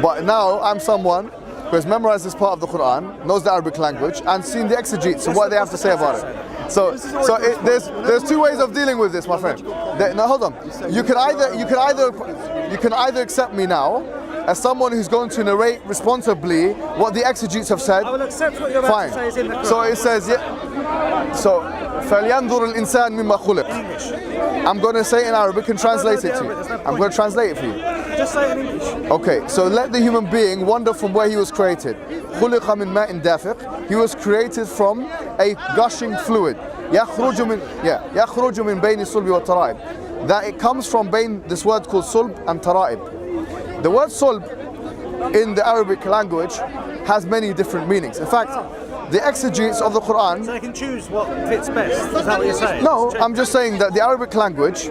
but now I'm someone who has memorized this part of the Quran, knows the Arabic language, and seen the exegetes and what they have to say about it. There's two ways of dealing with this, my friend. Now hold on. You can either accept me now as someone who's going to narrate responsibly what the exegetes have said. I will accept what you're about to say is in the Quran. So it says, so فَلْيَنْظُرُ الْإِنسَانُ مِمَّا خُلِقَ. I'm going to say it in Arabic and translate it to you. I'm going to translate it for you. Just say it in English. Okay, so let the human being wonder from where he was created. خُلِقَ مِنْ مَاءٍ دَافِقٍ. He was created from a gushing fluid. يَخْرُجُ مِنْ بَيْنِ الصُّلْبِ وَالتَّرَائِبِ. That it comes from this word called sulb and tara'ib. The word sulb in the Arabic language has many different meanings. In fact, the exegetes of the Quran... So they can choose what fits best, is that what you're saying? No, I'm just saying that the Arabic language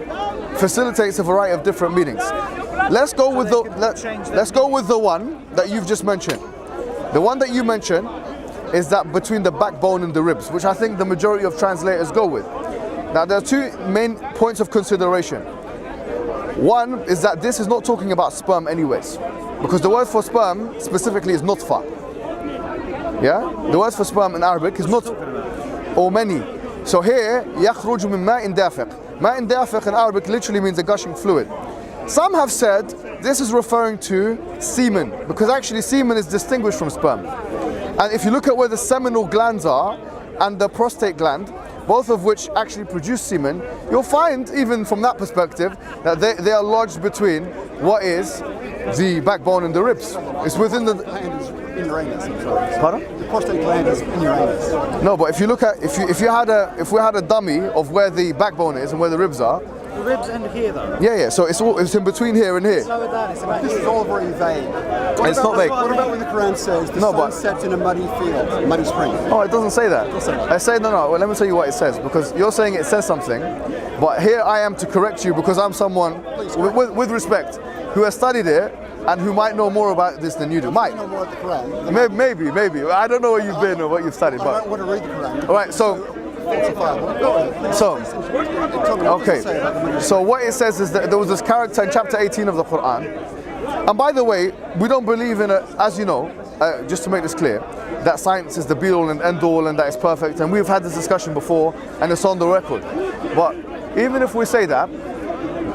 facilitates a variety of different meanings. Let's go with the one that you've just mentioned. The one that you mentioned is that between the backbone and the ribs, which I think the majority of translators go with. Now there are two main points of consideration. One is that this is not talking about sperm anyways, because the word for sperm specifically is nutfa. Yeah? The word for sperm in Arabic is nutfa, or many. So here, يَخْرُجُ مِنْ مَاءٍ دَافِقٍ. مَاءٍ دَافِقٍ in Arabic literally means a gushing fluid. Some have said this is referring to semen, because actually semen is distinguished from sperm. And if you look at where the seminal glands are and the prostate gland, both of which actually produce semen, you'll find, even from that perspective, that they are lodged between what is the backbone and the ribs. It's within the... In your anus, I'm sorry. Pardon? The prostate gland is in your anus. No, but if you look at, if we had a dummy of where the backbone is and where the ribs are. The ribs end here though. Yeah, so it's in between here and here. Slow it down, it's about This is all very vague. It's not vague. What about when the Quran says the sun sets in a muddy field, muddy spring? Oh, it doesn't say that. I say no. Well, let me tell you what it says, because you're saying it says something, but here I am to correct you because I'm someone with respect who has studied it and who might know more about this than you do. Might. You know more about the Quran. Maybe. I don't know where you've been or what you've studied, I but. don't want to read the Quran. All right, So what it says is that there was this character in chapter 18 of the Quran. And by the way, we don't believe in it, as you know, just to make this clear, that science is the be-all and end-all and that it's perfect. And we've had this discussion before and it's on the record. But even if we say that,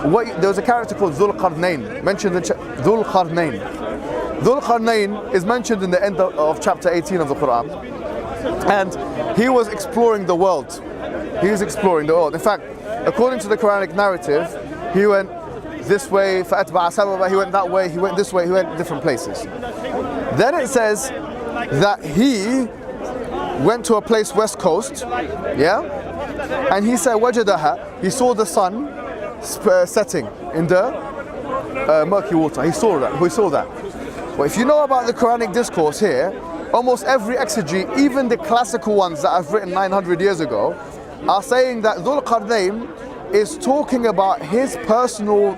there was a character called Dhul Qarnayn, mentioned in Dhul Qarnayn. Dhul Qarnayn is mentioned in the end of chapter 18 of the Quran. And he was exploring the world. In fact, according to the Quranic narrative, he went this way, فَأَتْبَعَ سَبَبًا, he went that way, he went this way, he went different places. Then it says that he went to a place west coast, yeah? And he said, وَجَدَهَا, he saw the sun setting in the murky water. He saw that. Well, if you know about the Quranic discourse here, almost every exegete, even the classical ones that I've written 900 years ago, are saying that Dhul Qarnayn is talking about his personal,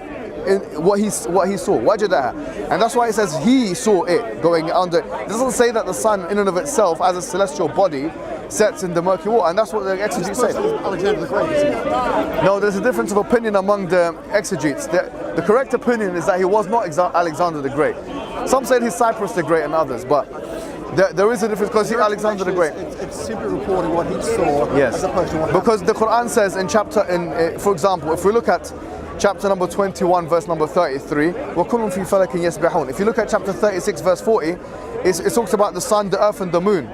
what he saw, wajadaha. And that's why it says he saw it going under. It doesn't say that the sun in and of itself as a celestial body sets in the murky water, and that's what the exegetes say. Alexander the Great, isn't it? No, there's a difference of opinion among the exegetes. The correct opinion is that he was not Alexander the Great. Some said he's Cyprus the Great and others, but there is a difference because he's Alexander the Great. It's simply reporting what he saw as opposed to what happened. Because the Quran says for example, if we look at chapter number 21, verse number 33, وَكُلٌّ فِي فَلَكٍ يَسْبِحُونَ. If you look at chapter 36, verse 40, it talks about the sun, the earth, and the moon.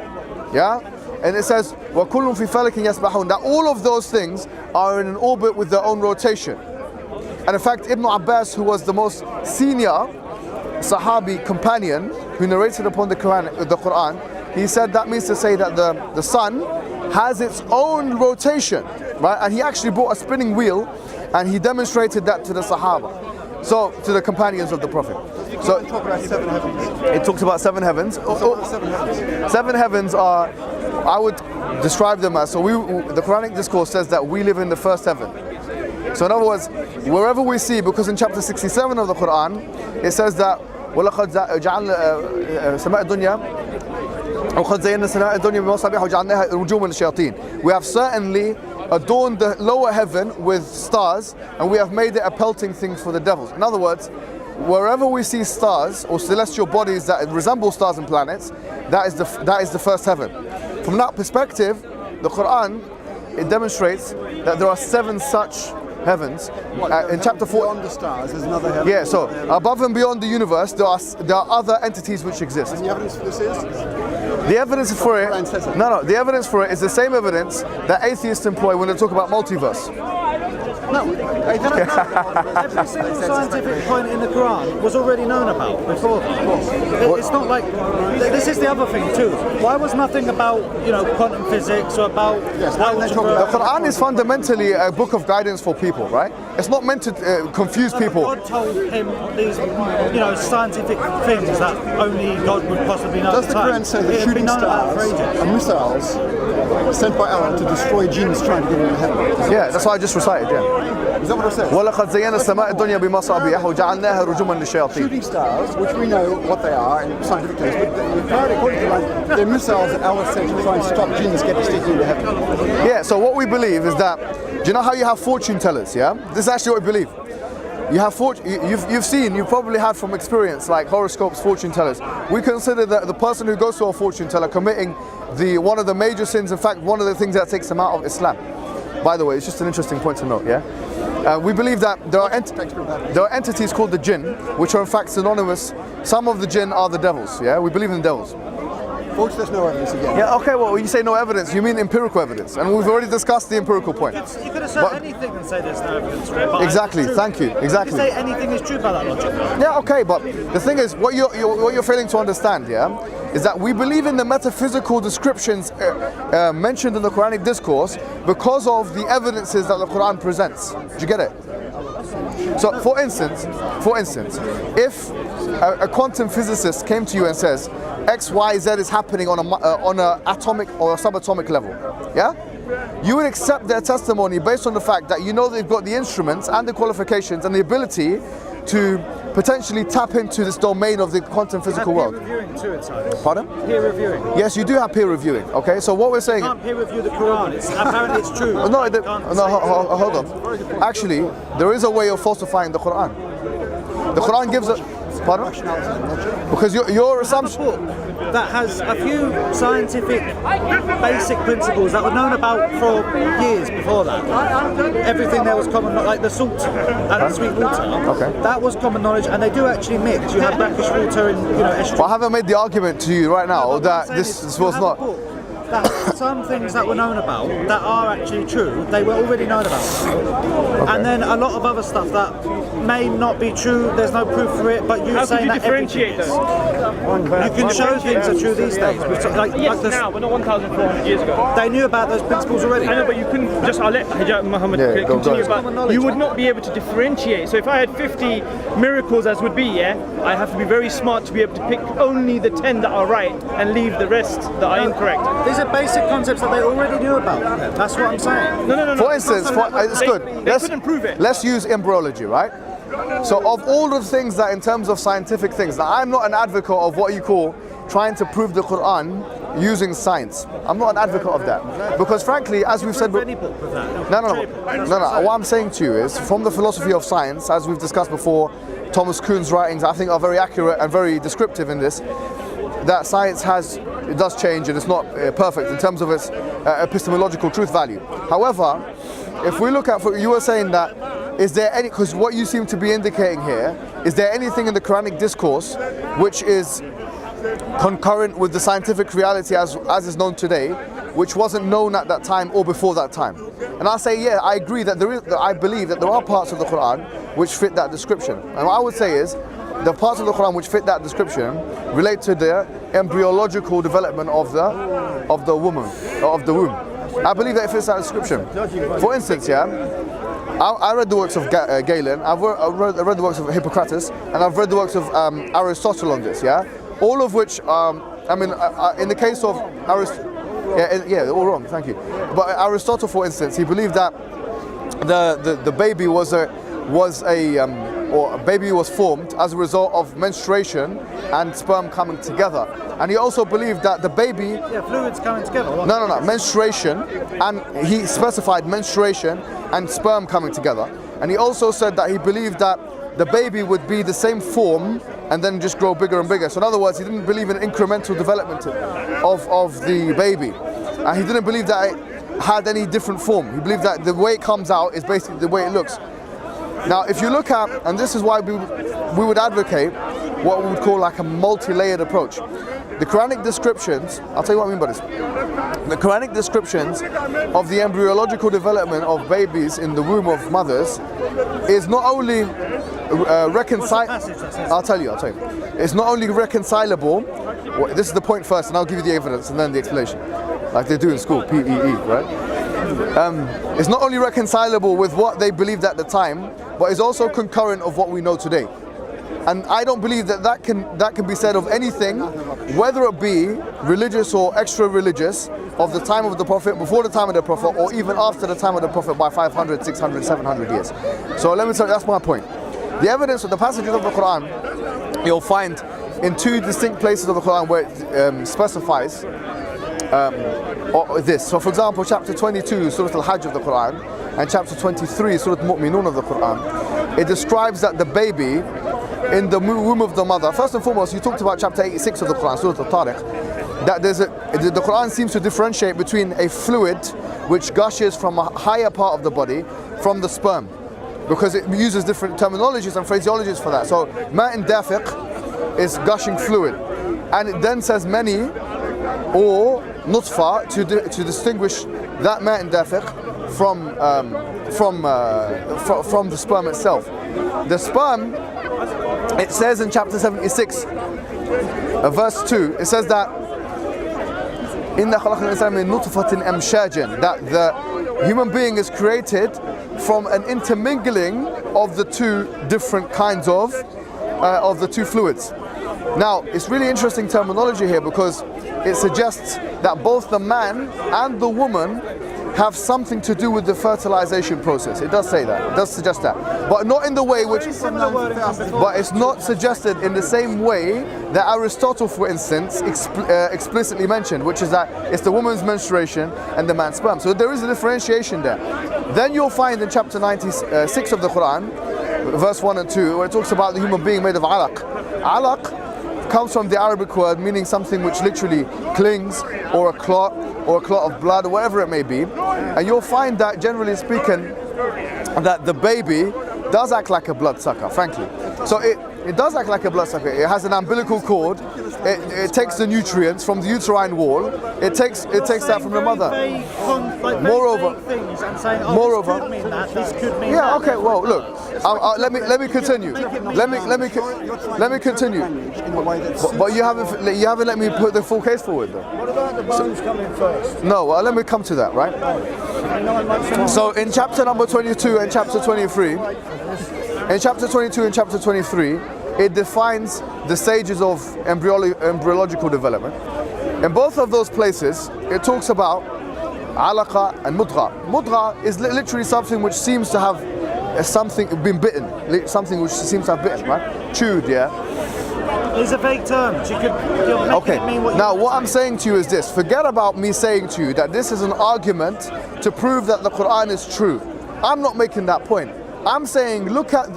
Yeah? And it says, وَكُلٌّ فِي فَلَكٍ يَسْبِحُونَ. That all of those things are in an orbit with their own rotation. And in fact, Ibn Abbas, who was the most senior Sahabi companion who narrated upon the Quran, he said that means to say that the sun has its own rotation, right? And he actually brought a spinning wheel and he demonstrated that to the Sahaba, so to the companions of the Prophet. So it talks about 7 heavens. It talks about 7 heavens. 7 heavens are, I would describe them as, the Quranic discourse says that we live in the first heaven. So in other words, wherever we see, because in chapter 67 of the Quran, it says that وَلَقَدْ جَعَلْنَا سَمَاءَ الدُّنْيَا وَقَدْ زَيَّنَّا سَمَاءَ الدُّنْيا بِمَصَابِيحَ وَجَعَلْنَاهَا رُجُومًا لِلشَّيَاطِينِ. We have certainly adorned the lower heaven with stars, and we have made it a pelting thing for the devils. In other words, wherever we see stars or celestial bodies that resemble stars and planets, that is the first heaven. From that perspective, the Quran it demonstrates that there are 7 such heavens. In chapter 4, beyond the stars, there's another heaven. yeah, so above and beyond the universe, there are other entities which exist. And the evidence for this is? The evidence for it, the evidence for it is the same evidence that atheists employ when they talk about multiverse. No, every single scientific point in the Quran was already known about before. It's not like this is the other thing too. Why was nothing about quantum physics or about The Quran is fundamentally a book of guidance for people, right? It's not meant to confuse people. God told him these scientific things that only God would possibly know. Does the Quran say that shooting stars are missiles sent by Allah to destroy jinns trying to get into heaven? Yeah, that's what I just recited, yeah. Is that what it says? وَلَقَدْ زَيَّنَا السَّمَاءَ الدُّنْيَا بِمَصَابِيحَ وَجَعَلْنَاهَا رُجُومًا لِلشَّيَاطِينِ. Shooting stars, which we know what they are in scientific terms, but apparently according to Quran, they're missiles that Allah sent to try and stop jinns getting sticking into heaven. Yeah, so what we believe is that, do you know how you have fortune tellers, yeah? This is actually what we believe. You have you've probably had from experience, like horoscopes, fortune tellers. We consider that the person who goes to a fortune teller committing one of the major sins, in fact, one of the things that takes them out of Islam. By the way, it's just an interesting point to note, yeah? We believe that there are entities called the jinn, which are in fact synonymous. Some of the jinn are the devils, yeah? We believe in the devils. Folks, there's no evidence again. Yeah, okay, well, when you say no evidence, you mean empirical evidence. And we've already discussed the empirical point. You could have said anything and say there's no evidence for it. Exactly, thank you, exactly. You could say anything is true by that logic. Yeah, okay, but the thing is, what you're failing to understand, yeah, is that we believe in the metaphysical descriptions mentioned in the Quranic discourse because of the evidences that the Quran presents. Do you get it? So, for instance, if a quantum physicist came to you and says X, Y, Z is happening on a atomic or a subatomic level, yeah, you would accept their testimony based on the fact that they've got the instruments and the qualifications and the ability to potentially tap into this domain of the quantum physical world. Peer reviewing too inside. Pardon? Peer reviewing. Yes, you do have peer reviewing. Okay, so what we're saying. You can't peer review the Quran. Apparently it's true. Hold on. Actually, there is a way of falsifying the Quran. The Quran gives a. Pardon? Because your assumption. That has a few scientific basic principles that were known about for years before that. Everything there was common, like the salt and the sweet water. Okay. That was common knowledge, and they do actually mix. You have brackish water and estuary. Well, I haven't made the argument to you right now that this was not. That some things that were known about that are actually true, they were already known about. Okay. And then a lot of other stuff that may not be true, there's no proof for it, but you saying that everything is. You can show things are true these days. Like now, but not 1,400 years ago. They knew about those principles already. I know, but you couldn't just, I'll let Hijab Muhammad continue, but you would not be able to differentiate. So if I had 50 miracles as would be, I have to be very smart to be able to pick only the 10 that are right and leave the rest that are incorrect. These are basic concepts that they already knew about. That's what I'm saying. No. For instance, it's good. They couldn't prove it. Let's use embryology, right? So of all the things that in terms of scientific things, now I'm not an advocate of what you call trying to prove the Quran using science. I'm not an advocate of that. Because frankly, as we've said... No. What I'm saying to you is, from the philosophy of science, as we've discussed before, Thomas Kuhn's writings, I think, are very accurate and very descriptive in this, that science it does change and it's not perfect in terms of its epistemological truth value. However, if we look at, you were saying that, is there any, because what you seem to be indicating here, is there anything in the Quranic discourse which is concurrent with the scientific reality as is known today, which wasn't known at that time or before that time? And I say, yeah, I agree that I believe that there are parts of the Quran which fit that description. And what I would say is, the parts of the Quran which fit that description relate to the embryological development of the woman, of the womb. I believe that it fits that description. For instance, I read the works of Galen, I've read the works of Hippocrates, and I've read the works of Aristotle on this, all of which, in the case of Aristotle, all wrong, thank you. But Aristotle, for instance, he believed that the baby was a baby was formed as a result of menstruation and sperm coming together. And he also believed that the baby... fluids coming together. No, menstruation, and he specified menstruation and sperm coming together. And he also said that he believed that the baby would be the same form and then just grow bigger and bigger. So in other words, he didn't believe in incremental development of the baby. And he didn't believe that had any different form. He believed that the way it comes out is basically the way it looks. Now, if you look at, and this is why we would advocate what we would call like a multi-layered approach. The Quranic descriptions, I'll tell you what I mean by this. The Quranic descriptions of the embryological development of babies in the womb of mothers is not only I'll tell you. It's not only reconcilable. Well, this is the point first, and I'll give you the evidence and then the explanation, like they do in school, PEE, right? It's not only reconcilable with what they believed at the time, but is also concurrent of what we know today. And I don't believe that can be said of anything, whether it be religious or extra-religious, of the time of the Prophet, before the time of the Prophet, or even after the time of the Prophet by 500, 600, 700 years. So let me tell you, that's my point. The evidence of the passages of the Quran, you'll find in two distinct places of the Quran where it specifies this. So for example, chapter 22, Surah Al-Hajj of the Quran, and chapter 23, Surah Al-Mu'minun of the Quran, it describes that the baby in the womb of the mother, first and foremost, you talked about chapter 86 of the Quran, Surah Al-Tariq, that the Quran seems to differentiate between a fluid which gushes from a higher part of the body from the sperm, because it uses different terminologies and phraseologies for that. So ma'in dafiq is gushing fluid, and it then says many or nutfa to distinguish that ma'in dafiq from the sperm itself. The sperm, it says in chapter 76, verse 2, it says that إِنَّا خَلَقْنَا الْإِنسَانَ مِن نُطْفَةٍ أَمْشَاجٍ, that the human being is created from an intermingling of the two different kinds of the two fluids. Now, it's really interesting terminology here, because it suggests that both the man and the woman have something to do with the fertilization process. It does say that, it does suggest that, but not in the way which, but it's not suggested in the same way that Aristotle, for instance, explicitly mentioned, which is that it's the woman's menstruation and the man's sperm. So there is a differentiation there. Then you'll find in chapter 96 of the Quran, verse 1 and 2, where it talks about the human being made of alaq. Alaq comes from the Arabic word meaning something which literally clings, or a clot of blood, or whatever it may be. And you'll find that, generally speaking, that the baby does act like a bloodsucker, frankly. So it does act like a bloodsucker. It has an umbilical cord. It takes the nutrients from the uterine wall. It takes that from the mother. Moreover, yeah, okay. Well, look. Let me continue. Let me continue. But you haven't let me put the full case forward, though. What about the bones coming first? No, well, let me come to that, right? So in chapter number 22 and chapter 23, in chapter 22 and chapter 23, it defines the stages of embryological development. In both of those places, it talks about alaqa and mudgha. Mudgha is literally something which seems to have been bitten, something which seems to have bitten, right? Chewed, yeah? It's a vague term. Okay, now what I'm saying to you is this. Forget about me saying to you that this is an argument to prove that the Quran is true. I'm not making that point. I'm saying, look at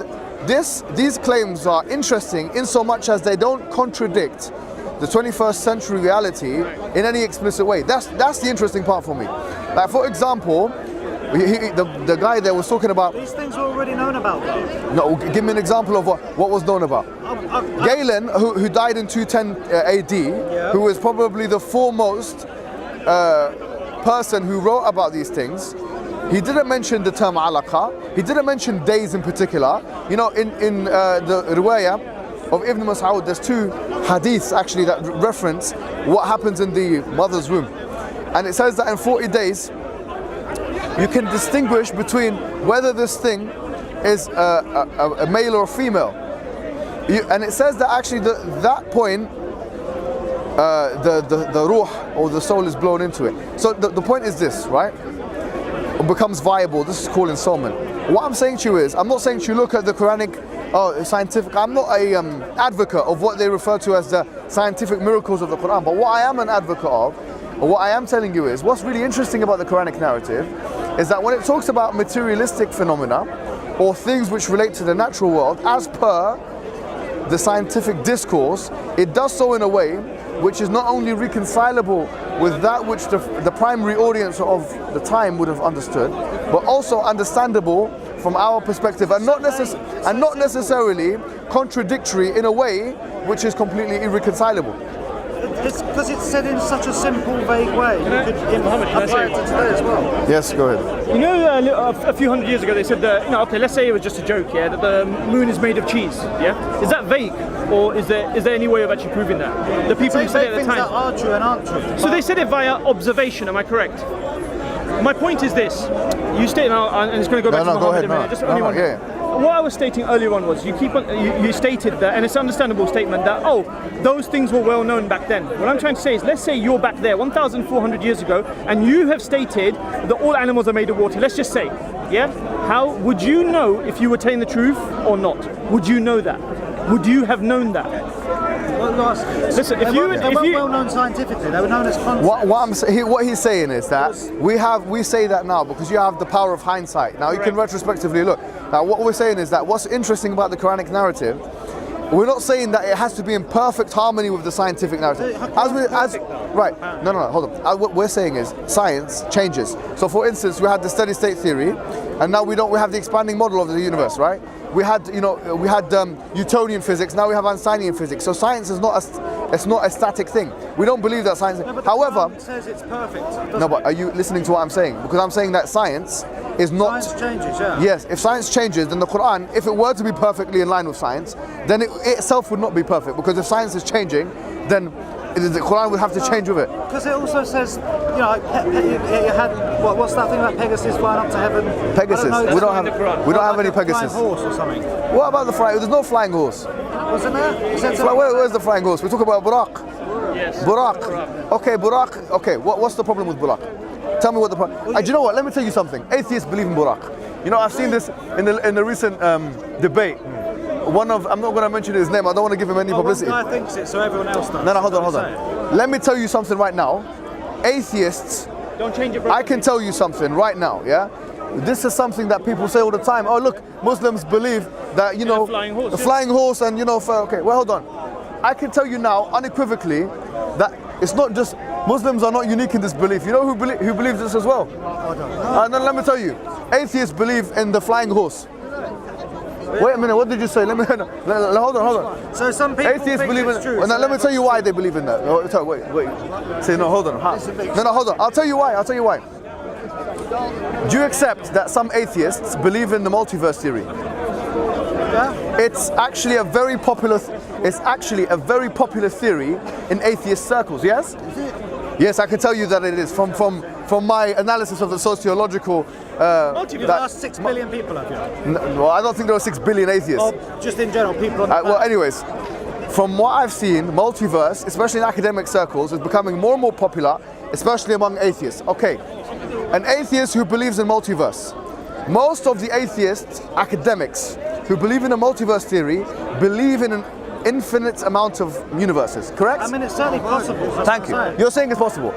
these claims are interesting in so much as they don't contradict the 21st century reality in any explicit way. That's the interesting part for me. Like, for example, the guy there was talking about... These things were already known about, though. No, give me an example of what was known about. Galen, who died in 210 AD, yeah, who was probably the foremost person who wrote about these things, he didn't mention the term alaqa. He didn't mention days in particular. You know, in the riwayah of Ibn Mas'ud, there's two hadiths actually that reference what happens in the mother's womb. And it says that in 40 days, you can distinguish between whether this thing is a male or a female. And it says that actually that point, the ruh, or the soul, is blown into it. So the point is this, right? It becomes viable. This is called ensoulment. What I'm saying to you is, I'm not saying to you look at the Quranic scientific, I'm not a advocate of what they refer to as the scientific miracles of the Quran, but what I am an advocate of, or what I am telling you is, what's really interesting about the Quranic narrative is that when it talks about materialistic phenomena or things which relate to the natural world, as per the scientific discourse, it does so in a way which is not only reconcilable with that which the primary audience of the time would have understood, but also understandable from our perspective, and not necessarily contradictory in a way which is completely irreconcilable. It's because it's said in such a simple, vague way. You could apply it to today as well. Yes, go ahead. You know, a few hundred years ago they said that, okay, let's say it was just a joke, yeah, that the moon is made of cheese, yeah? Is that vague, or is there any way of actually proving that? The people who said it at the time. Things that are true and aren't true. So they said it via observation, am I correct? My point is this: you state now, and it's going to go back to Muhammad in a minute. Just only one. What I was stating earlier on was you stated that, and it's an understandable statement, that those things were well known back then. What I'm trying to say is, let's say you're back there 1,400 years ago, and you have stated that all animals are made of water. Let's just say, yeah. How would you know if you were telling the truth or not? Would you know that? Would you have known that? Listen, they weren't well known scientifically. They were known as concepts. What he's saying is that we say that now because you have the power of hindsight. Now you can retrospectively look. Now what we're saying is that what's interesting about the Quranic narrative, we're not saying that it has to be in perfect harmony with the scientific narrative. Right? No, hold on. What we're saying is science changes. So for instance, we had the steady state theory, and now we have the expanding model of the universe, right? We had Newtonian physics. Now we have Einsteinian physics. So science is not a static thing. We don't believe that science. No, however, it says it's perfect. No, but are you listening to what I'm saying? Because I'm saying that science is not. Science changes, yeah. Yes, if science changes, then the Quran, if it were to be perfectly in line with science, then it itself would not be perfect. Because if science is changing, then the Quran would have to change with it. Because it also says, you had what's that thing about Pegasus flying up to heaven? Pegasus. We don't have any Pegasus. Flying horse or something. What about the flying? There's no flying horse. Wasn't there? Where's the flying horse? We talk about Buraq. Yes. Buraq. Okay, Buraq. Okay, what's the problem with Buraq? Tell me what the problem. Do you know what? Let me tell you something. Atheists believe in Buraq. You know, I've seen this in the recent debate. I'm not going to mention his name. I don't want to give him any publicity. One guy thinks it, so everyone else does. No, hold on. Let me tell you something right now. Atheists. Don't change it. I can tell you something right now. Yeah. This is something that people say all the time. Oh, look, Muslims believe that the flying horse, and okay. Well, hold on. I can tell you now, unequivocally, that it's not just Muslims are not unique in this belief. You know who believes this as well? And then let me tell you, atheists believe in the flying horse. Wait a minute, what did you say? Hold on. So some people atheists believe in it. True, let me tell you why they believe in that. Wait. Say no, hold on. No, hold on. I'll tell you why. Do you accept that some atheists believe in the multiverse theory? Yeah. It's actually a very popular theory in atheist circles, yes? Is it? Yes, I can tell you that it is from my analysis of the sociological. Multiverse. There are 6 billion people out here. Well, I don't think there are 6 billion atheists. Or just in general, people on the well, anyways, from what I've seen, multiverse, especially in academic circles, is becoming more and more popular, especially among atheists. Okay, an atheist who believes in multiverse. Most of the atheists, academics, who believe in a multiverse theory, believe in an infinite amount of universes, correct? I mean, it's certainly possible. Thank you. You're saying it's possible.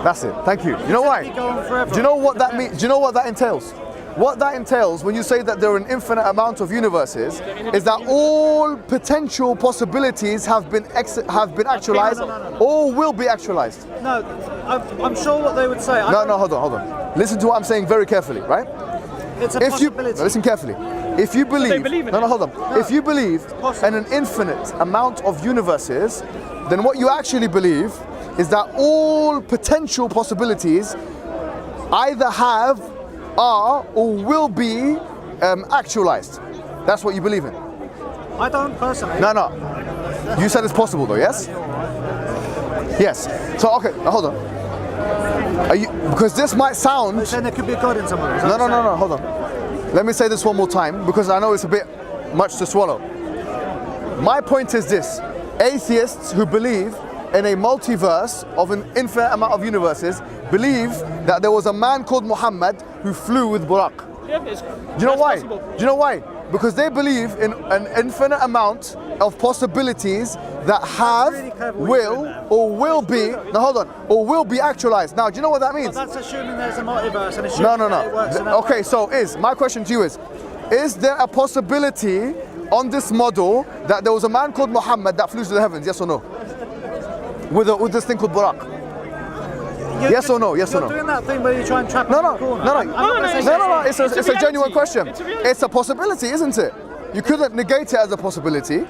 That's it. Thank you. You know why? Do you know what that means? Do you know what that entails? What that entails when you say that there are an infinite amount of universes is that all potential possibilities have been actualized or will be actualized. No, I'm sure what they would say. No, hold on. Listen to what I'm saying very carefully, right? It's a possibility. Listen carefully. If you believe, hold on. No. If you believe in an infinite amount of universes, then what you actually believe is that all potential possibilities either have, are, or will be actualized. That's what you believe in. I don't personally. No. You said it's possible though, yes? Yes. So, okay, hold on. Because this might sound... You're saying there could be a God in someone. No, hold on. Let me say this one more time, because I know it's a bit much to swallow. My point is this. Atheists who believe in a multiverse of an infinite amount of universes believe that there was a man called Muhammad who flew with Buraq. Yeah, do you know why? Possible. Do you know why? Because they believe in an infinite amount of possibilities that have, will, or will be, now hold on, or will be actualized. Now, do you know what that means? Well, that's assuming there's a multiverse and assuming that it works in that Okay, way. so my question to you is there a possibility on this model that there was a man called Muhammad that flew to the heavens, yes or no? With this thing called Buraq? Yes or no? Yes or no? You're doing that thing where you try and trap us in the corner. No. It's a genuine question. It's It's a possibility, isn't it? You couldn't negate it as a possibility.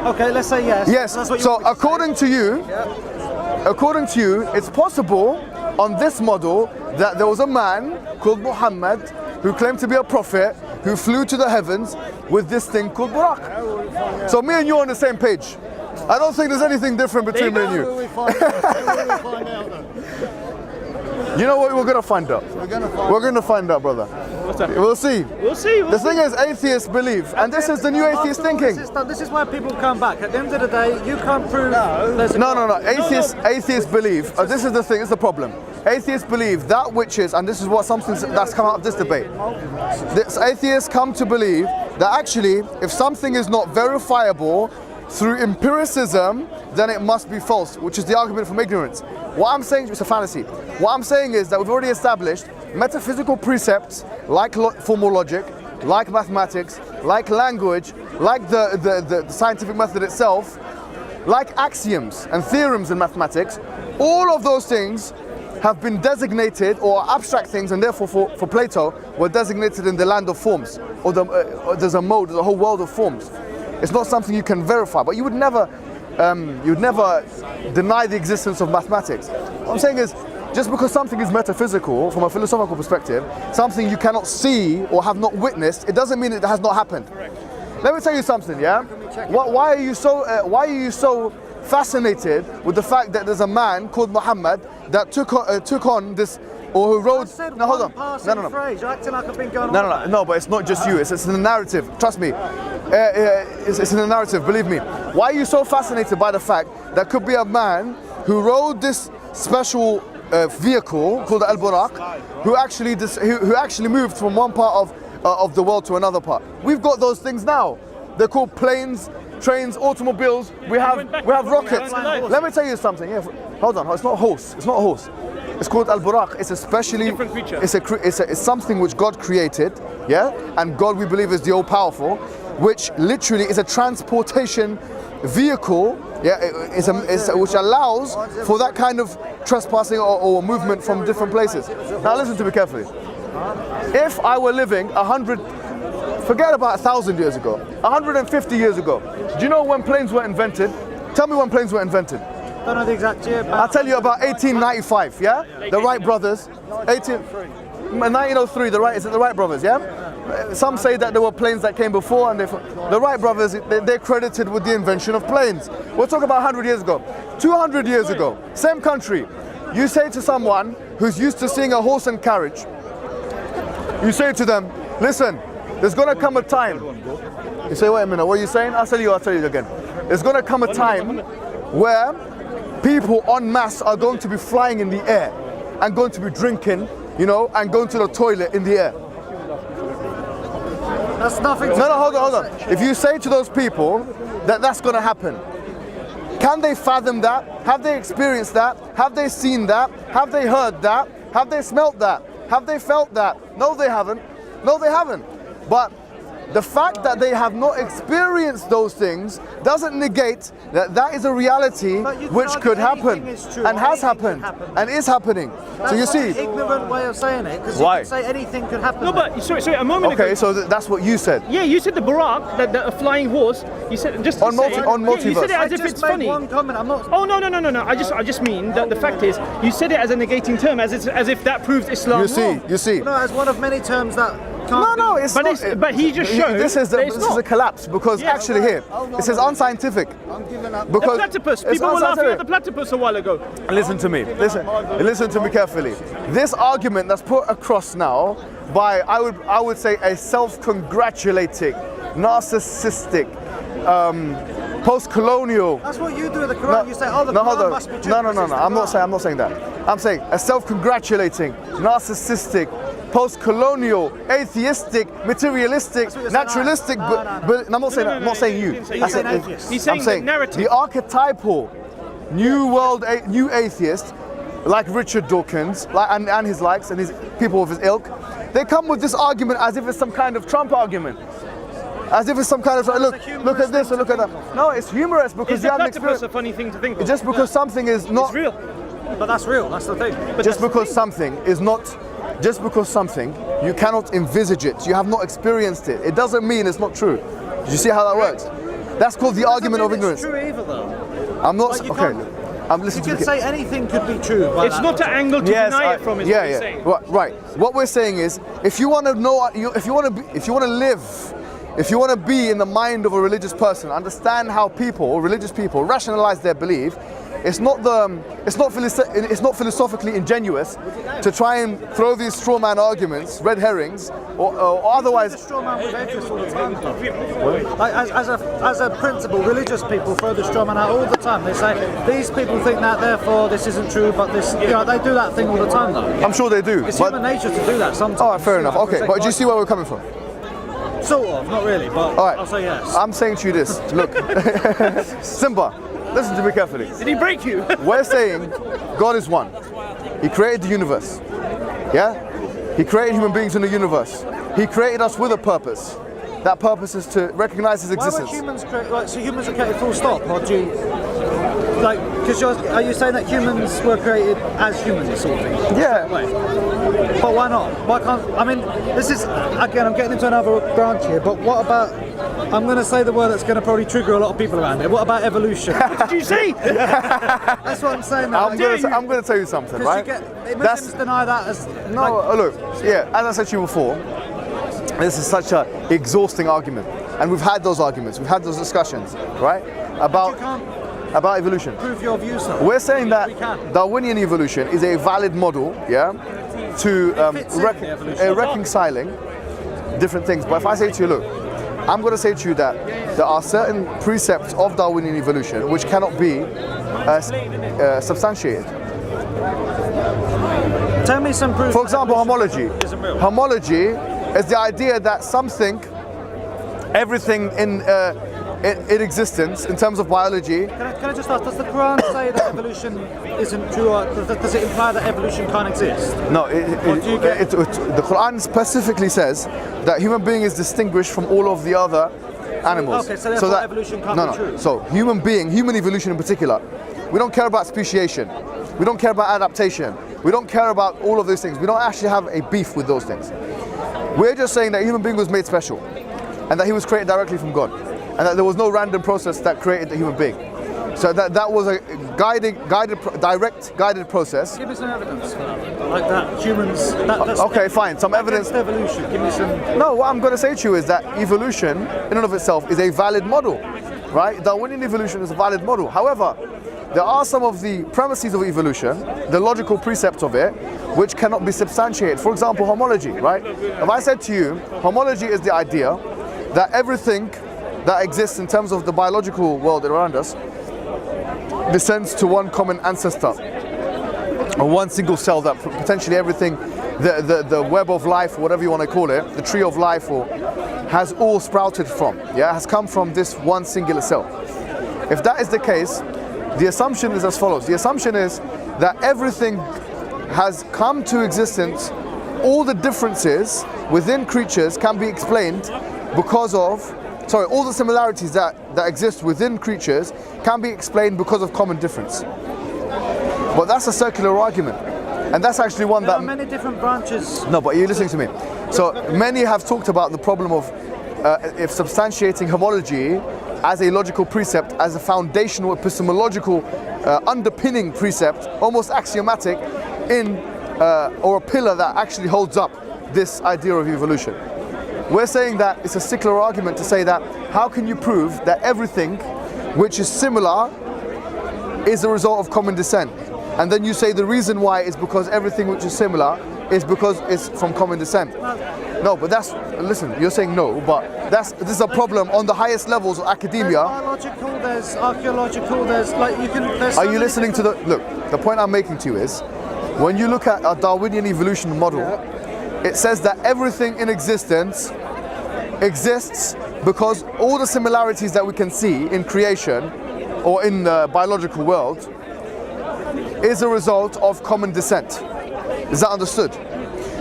Okay, let's say yes. Yes. That's what you So want me to according to you, it's possible on this model that there was a man called Muhammad who claimed to be a prophet who flew to the heavens with this thing called Buraq. So me and you are on the same page. I don't think there's anything different between me and you. You know what we're going to find out? We're going to find out, brother. What's that? We'll see. We'll see. The thing is, atheists believe, and this is the new atheist thinking. This is why people come back. At the end of the day, you can't prove there's a No. Atheists believe. This is the thing. It's the problem. Atheists believe that which is, and this is what something that's come out of this debate. Atheists come to believe that actually, if something is not verifiable through empiricism, then it must be false, which is the argument from ignorance. What I'm saying is a fallacy. What I'm saying is that we've already established metaphysical precepts like formal logic, like mathematics, like language, like the scientific method itself, like axioms and theorems in mathematics. All of those things have been designated, or abstract things, and therefore for Plato were designated in the land of forms, or there's a mode, there's a whole world of forms. It's not something you can verify, but you would never deny the existence of mathematics. What I'm saying is, just because something is metaphysical from a philosophical perspective, something you cannot see or have not witnessed, it doesn't mean it has not happened. Let me tell you something, yeah? Why are you so fascinated with the fact that there's a man called Muhammad that took on this, or who wrote? No, hold on. No. Phrase. You're acting like I've been going on. No, but it's not just you. It's in the narrative. Trust me. It's in the narrative. Believe me. Why are you so fascinated by the fact that could be a man who rode this special vehicle called the Al-Buraq, who actually moved from one part of the world to another part? We've got those things now. They're called planes, trains, automobiles. We have rockets. Let me tell you something. Yeah, hold on. It's not a horse. It's not a horse. It's called Al-Buraq. It's especially different creature. It's something which God created, yeah, and God we believe is the all-powerful, which literally is a transportation vehicle, yeah, which allows for that kind of trespassing or movement from different places. Now listen to me carefully. If I were living 1,000 years ago, 150 years ago, do you know when planes were invented? Tell me when planes were invented. I don't know the exact year. I'll tell you about 1895, yeah? The Wright brothers. 1903, is it the Wright brothers, yeah? Some say that there were planes that came before, and the Wright brothers, they're credited with the invention of planes. We're talking about 100 years ago. 200 years ago, same country. You say to someone who's used to seeing a horse and carriage, you say to them, listen, there's going to come a time. You say, wait a minute, what are you saying? I'll tell you again. There's going to come a time where people en masse are going to be flying in the air and going to be drinking, and going to the toilet in the air. That's nothing. No, hold on. If you say to those people that that's going to happen, can they fathom that? Have they experienced that? Have they seen that? Have they heard that? Have they smelt that? Have they felt that? No, they haven't. But the fact that they have not experienced those things doesn't negate that is a reality which could happen and has happened and is happening. That's so you see, an ignorant way of saying it, because why? You can say anything could happen. No, but sorry, a moment ago. Okay, so that's what you said. Yeah, you said the Buraq, a flying horse. You said just on Multiverse. You said it as if it's funny. One comment. I'm not. Oh no! I just mean that the fact is, you said it as a negating term, as if that proves Islam wrong. You see. No, as one of many terms that. No, it's but not. But he just showed this is a collapse, because actually here it says unscientific. Because the platypus. People were laughing at the platypus a while ago. Listen to me. Listen to me carefully. This argument that's put across now by I would say a self-congratulating, narcissistic, post-colonial. That's what you do with the Quran. You say, the Quran must be true. No. I'm not saying that. I'm saying a self-congratulating, narcissistic, post-colonial, atheistic, materialistic, naturalistic. I'm not saying that. I'm not saying you. He's saying the narrative. The archetypal new atheist, like Richard Dawkins, and his likes and his people of his ilk, they come with this argument as if it's some kind of Trump argument. As if it's some kind of look at this or look at that. No, it's humorous because you haven't experienced. A funny thing to think of. Just because something is not real. But that's real. That's the thing. But Just because something is not, just because something, you cannot envisage it. You have not experienced it. It doesn't mean it's not true. Do you see how that works? That's called the argument of ignorance. It's true either, though. I'm not. Like, you Okay. can't- I'm listening You to could say anything could be true. By It's that not an logic. angle to deny it from. Is what you're saying. Right. What we're saying is, if you want to know, if you want to live, if you want to be in the mind of a religious person, understand how people, religious people, rationalize their belief. It's not philosophically ingenuous to try and throw these straw man arguments, red herrings, or otherwise. The straw man with atheists all the time. Like, as a principle, religious people throw the straw man out all the time. They say these people think that, therefore this isn't true. But this, they do that thing all the time, though. I'm sure they do. It's but, human nature to do that sometimes. all right, fair enough. Okay, but do you see where we're coming from? Sort of, not really, but All right. I'll say yes. I'm saying to you this. Look, Simba, listen to me carefully. Did he break you? We're saying God is one. He created the universe. Yeah? He created human beings in the universe. He created us with a purpose. That purpose is to recognize his Why were existence. humans created? Like, so humans are created full stop, or do you? Like, because are you saying that humans were created as humans, sort of thing? Yeah. Wait. But why not? Why can't? I mean, this is again. I'm getting into another branch here. But what about? I'm going to say the word that's going to probably trigger a lot of people around here. What about evolution? What did you say? That's what I'm saying. Now. I'm going to tell you something, right? Muslims deny that as No, look, yeah, as I said to you before, this is such an exhausting argument. And we've had those arguments, we've had those discussions, right? About evolution. prove your views. Though. We're saying that We can. Darwinian evolution is a valid model, yeah, to fits in the evolution. reconciling different things. But if I say to you, look, I'm going to say to you that there are certain precepts of Darwinian evolution which cannot be substantiated. Tell me some proof. For example, homology. Isn't real. Homology is the idea that everything in existence, in terms of biology. Can I just ask, does the Quran say that evolution isn't true, or does it imply that evolution can't exist? No, the Quran specifically says that human being is distinguished from all of the other animals. Okay, so therefore evolution can't be true. So human evolution in particular, we don't care about speciation. We don't care about adaptation. We don't care about all of those things. We don't actually have a beef with those things. We're just saying that human being was made special, and that he was created directly from God, and that there was no random process that created the human being. So that was a direct guided process. Give me some evidence for that. Like that humans. That's Okay, fine. Some evidence. against evolution. Give me some. No, what I'm going to say to you is that evolution, in and of itself, is a valid model, right? Darwinian evolution is a valid model. However, there are some of the premises of evolution, the logical precepts of it, which cannot be substantiated. For example, homology, right? If I said to you, homology is the idea that everything that exists in terms of the biological world around us descends to one common ancestor, or one single cell, that potentially everything, the web of life, whatever you want to call it, the tree of life, or has all sprouted from, has come from this one singular cell. If that is the case, the assumption is as follows. The assumption is that everything has come to existence, all the differences within creatures can be explained because of, all the similarities that exist within creatures can be explained because of common difference. But that's a circular argument. And that's actually one There that... are many different branches. No, but you're listening to me. So many have talked about the problem of if substantiating homology as a logical precept, as a foundational epistemological underpinning precept, almost axiomatic, or a pillar that actually holds up this idea of evolution. We're saying that it's a secular argument to say that how can you prove that everything which is similar is the result of common descent? And then you say the reason why is because everything which is similar is because it's from common descent. No, but listen, you're saying no, but this is a problem on the highest levels of academia. There's biological, there's archaeological, there's Are you listening to the point I'm making to you is, when you look at a Darwinian evolution model, it says that everything in existence exists because all the similarities that we can see in creation or in the biological world is a result of common descent. Is that understood?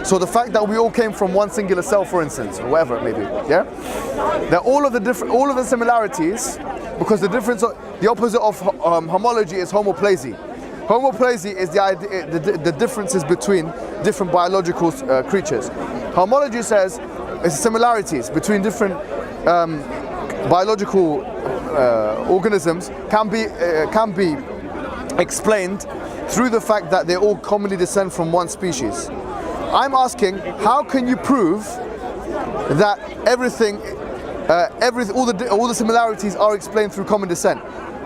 So the fact that we all came from one singular cell, for instance, or whatever it may be, that all of the similarities, because the opposite of homology is homoplasy. Homoplasy is the idea, the differences between different biological creatures. Homology says it's similarities between different biological organisms can be explained through the fact that they all commonly descend from one species. I'm asking, how can you prove that all the similarities are explained through common descent?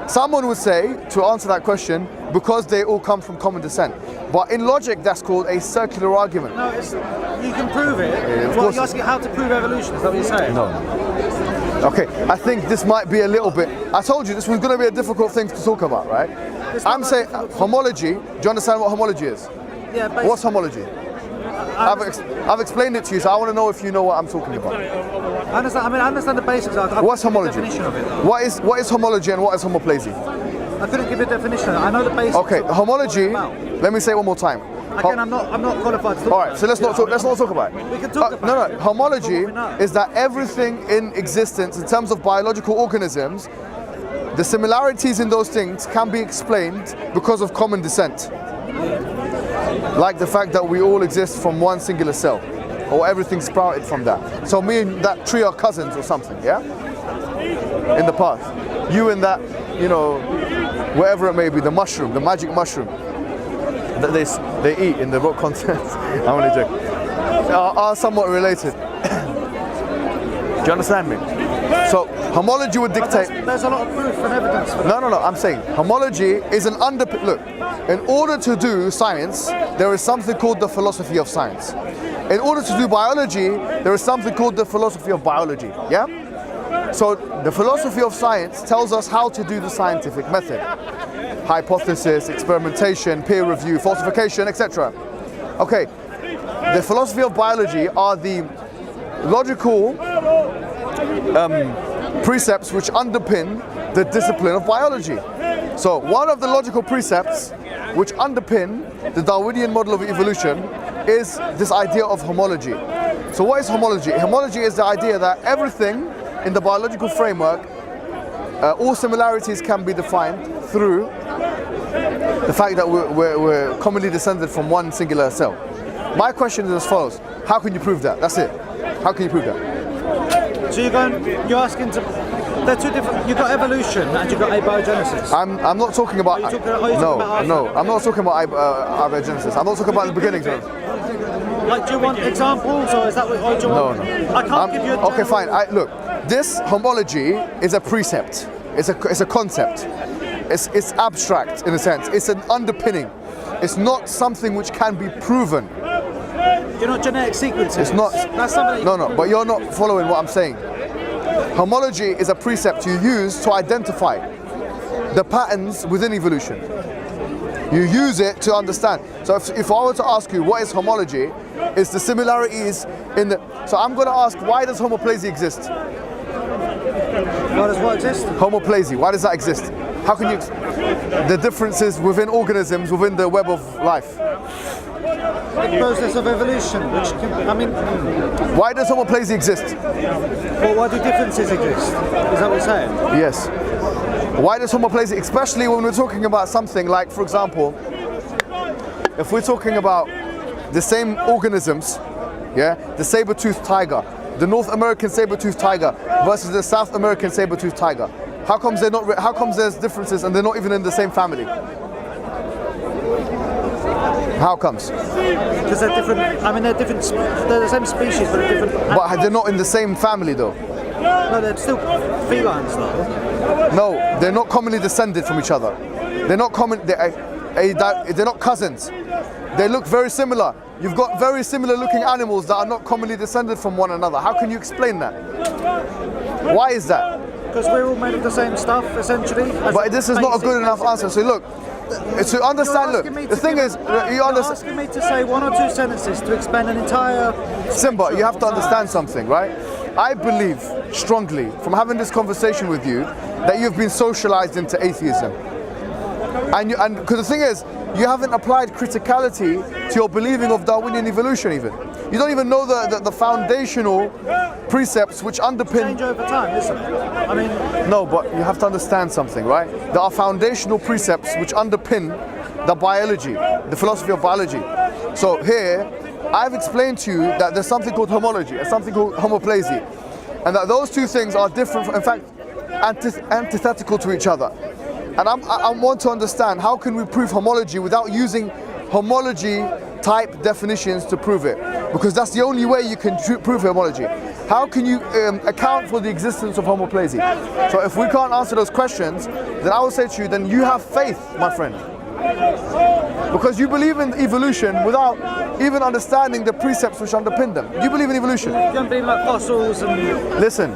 Someone would say, to answer that question, because they all come from common descent. But in logic, that's called a circular argument. No, you can prove it. Well, you're asking how to prove evolution, is that what you're saying? No. Okay, I think this might be a little bit... I told you this was going to be a difficult thing to talk about, right? I'm saying homology. Do you understand what homology is? Yeah, basically. What's homology? I've explained it to you, so I want to know if you know what I'm talking about. I understand the basics. What's homology? The definition of it, what is homology and what is homoplasy? I couldn't give you a definition. I know the basics. Okay, homology. Let me say it one more time. Again, I'm not qualified to talk. All right, so let's not talk about it. We can talk about it. No. Homology is that everything in existence, in terms of biological organisms, the similarities in those things can be explained because of common descent. Like the fact that we all exist from one singular cell, or everything sprouted from that. So me and that tree are cousins or something, yeah? In the past. You and that, whatever it may be, the mushroom, the magic mushroom that they eat in the rock continents, I'm only joking, are somewhat related. Do you understand me? So homology would dictate... There's a lot of proof and evidence for that. No, I'm saying homology is an underpin... Look, in order to do science, there is something called the philosophy of science. In order to do biology, there is something called the philosophy of biology, yeah? So the philosophy of science tells us how to do the scientific method. Hypothesis, experimentation, peer review, falsification, etc. Okay, the philosophy of biology are the logical precepts which underpin the discipline of biology. So one of the logical precepts which underpin the Darwinian model of evolution is this idea of homology. So what is homology? Homology is the idea that everything in the biological framework, all similarities can be defined through the fact that we're commonly descended from one singular cell. My question is as follows: how can you prove that? That's it. How can you prove that? So you're asking to... They're two different... You've got evolution and you've got abiogenesis. I'm not talking about... No, I'm not talking about abiogenesis. I'm not talking about the beginnings. Like, do you want examples, or is that what... Or do you want, No. I can't give you a... Okay, fine. Look, this homology is a precept. It's a concept. It's abstract in a sense. It's an underpinning. It's not something which can be proven. You're not genetic sequences. It's not. That's something. No, but you're not following what I'm saying. Homology is a precept you use to identify the patterns within evolution. You use it to understand. So if I were to ask you what is homology, it's the similarities in the... So I'm going to ask, why does homoplasy exist? Why does what exist? Homoplasy, why does that exist? How can you... The differences within organisms, within the web of life. The process of evolution, which can, Why does homoplasy exist? Well, why do differences exist? Is that what you're saying? Yes. Why does homoplasy, especially when we're talking about something like, for example, if we're talking about the same organisms, yeah, the saber-toothed tiger, the North American saber-toothed tiger versus the South American saber-toothed tiger, how comes they're not? How comes there's differences and they're not even in the same family? How comes? Because they're different. They're different. They're the same species, but they're different. But they're not in the same family, though. No, they're still felines, though. No, they're not commonly descended from each other. They're not common. They're not cousins. They look very similar. You've got very similar looking animals that are not commonly descended from one another. How can you explain that? Why is that? Because we're all made of the same stuff, essentially. But this is not a good enough answer. So look, to understand, look, the thing is, you understand. You're asking me to say one or two sentences to explain an entire... Simba, you have to understand something, right? I believe strongly, from having this conversation with you, that you've been socialized into atheism. And because the thing is, you haven't applied criticality to your believing of Darwinian evolution even. You don't even know the foundational precepts which underpin... Change over time, isn't it? No, but you have to understand something, right? There are foundational precepts which underpin the biology, the philosophy of biology. So here, I've explained to you that there's something called homology and something called homoplasy, and that those two things are different, in fact, antithetical to each other. And I want to understand, how can we prove homology without using homology type definitions to prove it? Because that's the only way you can prove homology. How can you account for the existence of homoplasy? So if we can't answer those questions, then I will say to you, then you have faith, my friend. Because you believe in evolution without even understanding the precepts which underpin them. You believe in evolution. You don't believe like fossils and... Listen,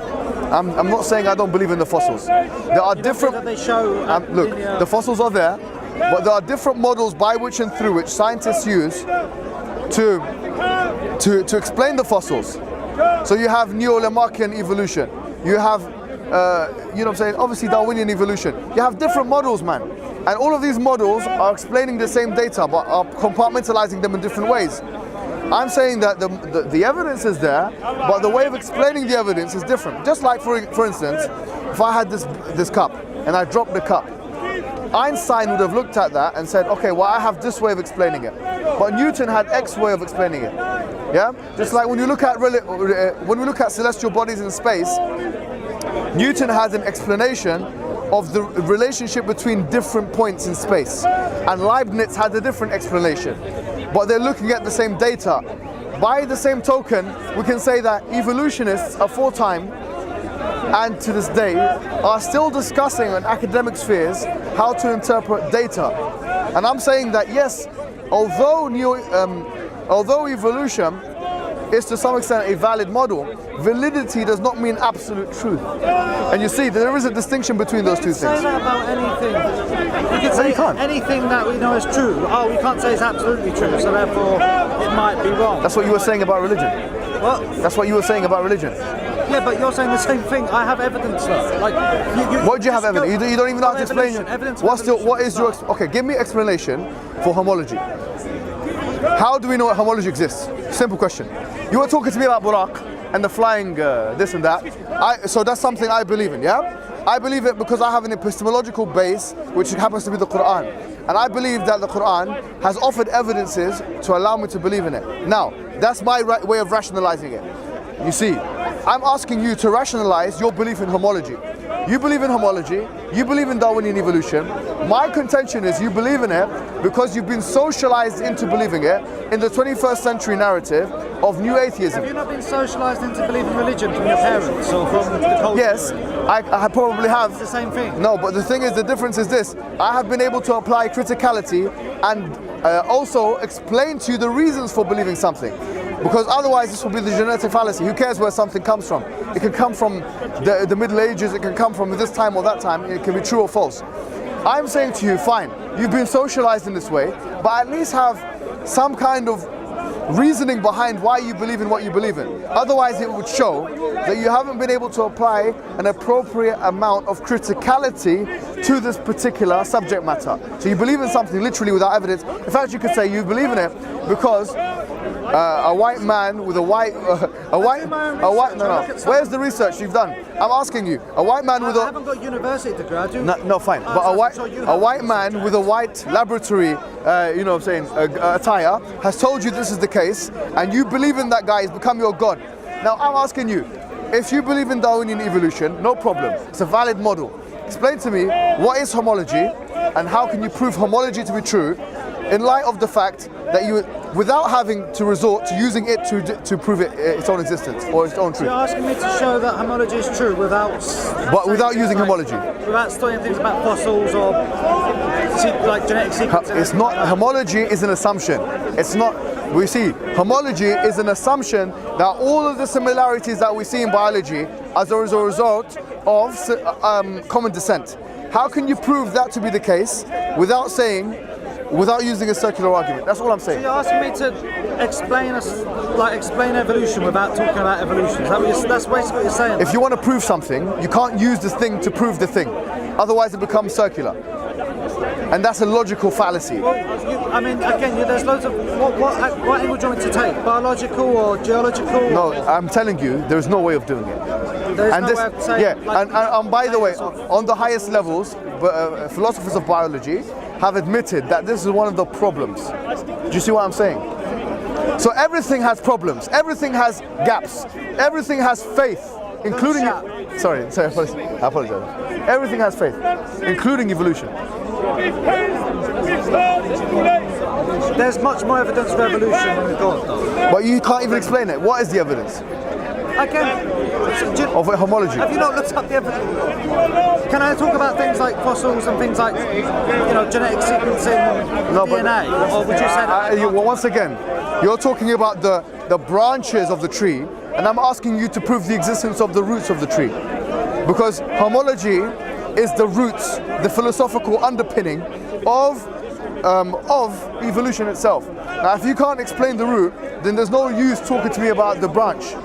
I'm not saying I don't believe in the fossils. There are different... That they show... look, the fossils are there, but there are different models by which and through which scientists use to explain the fossils. So you have Neo-Lamarckian evolution. You have, you know what I'm saying, obviously Darwinian evolution. You have different models, man. And all of these models are explaining the same data, but are compartmentalizing them in different ways. I'm saying that the evidence is there, but the way of explaining the evidence is different. Just like, for instance, if I had this cup and I dropped the cup, Einstein would have looked at that and said, okay, well, I have this way of explaining it. But Newton had X way of explaining it. Yeah? Just like when we look at celestial bodies in space, Newton has an explanation of the relationship between different points in space. And Leibniz had a different explanation. But they're looking at the same data. By the same token, we can say that evolutionists aforetime and to this day are still discussing in academic spheres how to interpret data. And I'm saying that yes, although evolution is to some extent a valid model, validity does not mean absolute truth. And you see, there is a distinction between those two things. You can say that about anything. You can say anything that we know is true. Oh, we can't say it's absolutely true, so therefore it might be wrong. That's what you were saying about religion. What? That's what you were saying about religion. Yeah, but you're saying the same thing. I have evidence though. Like, what do you have evidence? You don't even know how to explain it. Evidence. What is your... Okay, give me explanation for homology. How do we know homology exists? Simple question. You were talking to me about Burak and the flying this and that. So that's something I believe in, yeah? I believe it because I have an epistemological base, which happens to be the Quran. And I believe that the Quran has offered evidences to allow me to believe in it. Now, that's my way of rationalizing it. You see, I'm asking you to rationalize your belief in homology. You believe in homology, you believe in Darwinian evolution. My contention is you believe in it because you've been socialized into believing it in the 21st century narrative of new atheism. Have you not been socialized into believing religion from your parents or from the culture? Yes, I probably have. It's the same thing. No, but the thing is, the difference is this. I have been able to apply criticality and also explain to you the reasons for believing something. Because otherwise this will be the genetic fallacy. Who cares where something comes from? It can come from the Middle Ages, it can come from this time or that time, it can be true or false. I'm saying to you, fine, you've been socialized in this way, but at least have some kind of reasoning behind why you believe in what you believe in. Otherwise it would show that you haven't been able to apply an appropriate amount of criticality to this particular subject matter. So you believe in something literally without evidence. In fact, you could say you believe in it because a white man with a white no. Where's the research you've done? I'm asking you. A white man with a... I haven't got a university degree, I do. No, fine. But a white man with a white laboratory, you know what I'm saying, attire, has told you this is the case, and you believe in that guy, he's become your god. Now I'm asking you, if you believe in Darwinian evolution, no problem. It's a valid model. Explain to me, what is homology, and how can you prove homology to be true in light of the fact that you, without having to resort to using it to prove its own existence or its own truth. You're asking me to show that homology is true without using homology. Without studying things about fossils or like genetic sequences. It's not, homology is an assumption. It's not, we see, homology is an assumption that all of the similarities that we see in biology as a result of common descent. How can you prove that to be the case without using a circular argument? That's all I'm saying. So you're asking me to explain evolution without talking about evolution. That's basically what you're saying. If you want to prove something, you can't use this thing to prove the thing. Otherwise it becomes circular. And that's a logical fallacy. Well, I mean, again, there's loads of... What angle do you want me to take? Biological or geological? No, I'm telling you, there's no way of doing it. There's no way of saying... Yeah, and by the way, on the highest levels, philosophers of biology have admitted that this is one of the problems. Do you see what I'm saying? So everything has problems, everything has gaps, everything has faith, including... Sorry, I apologize. Everything has faith, including evolution. There's much more evidence for evolution than God, though. But you can't even explain it. What is the evidence? Of homology. Have you not looked up the evidence? Can I talk about things like fossils and things like, genetic sequencing, DNA? Or would you say that? Once again, you're talking about the branches of the tree, and I'm asking you to prove the existence of the roots of the tree. Because homology is the roots, the philosophical underpinning of evolution itself. Now, if you can't explain the root, then there's no use talking to me about the branch.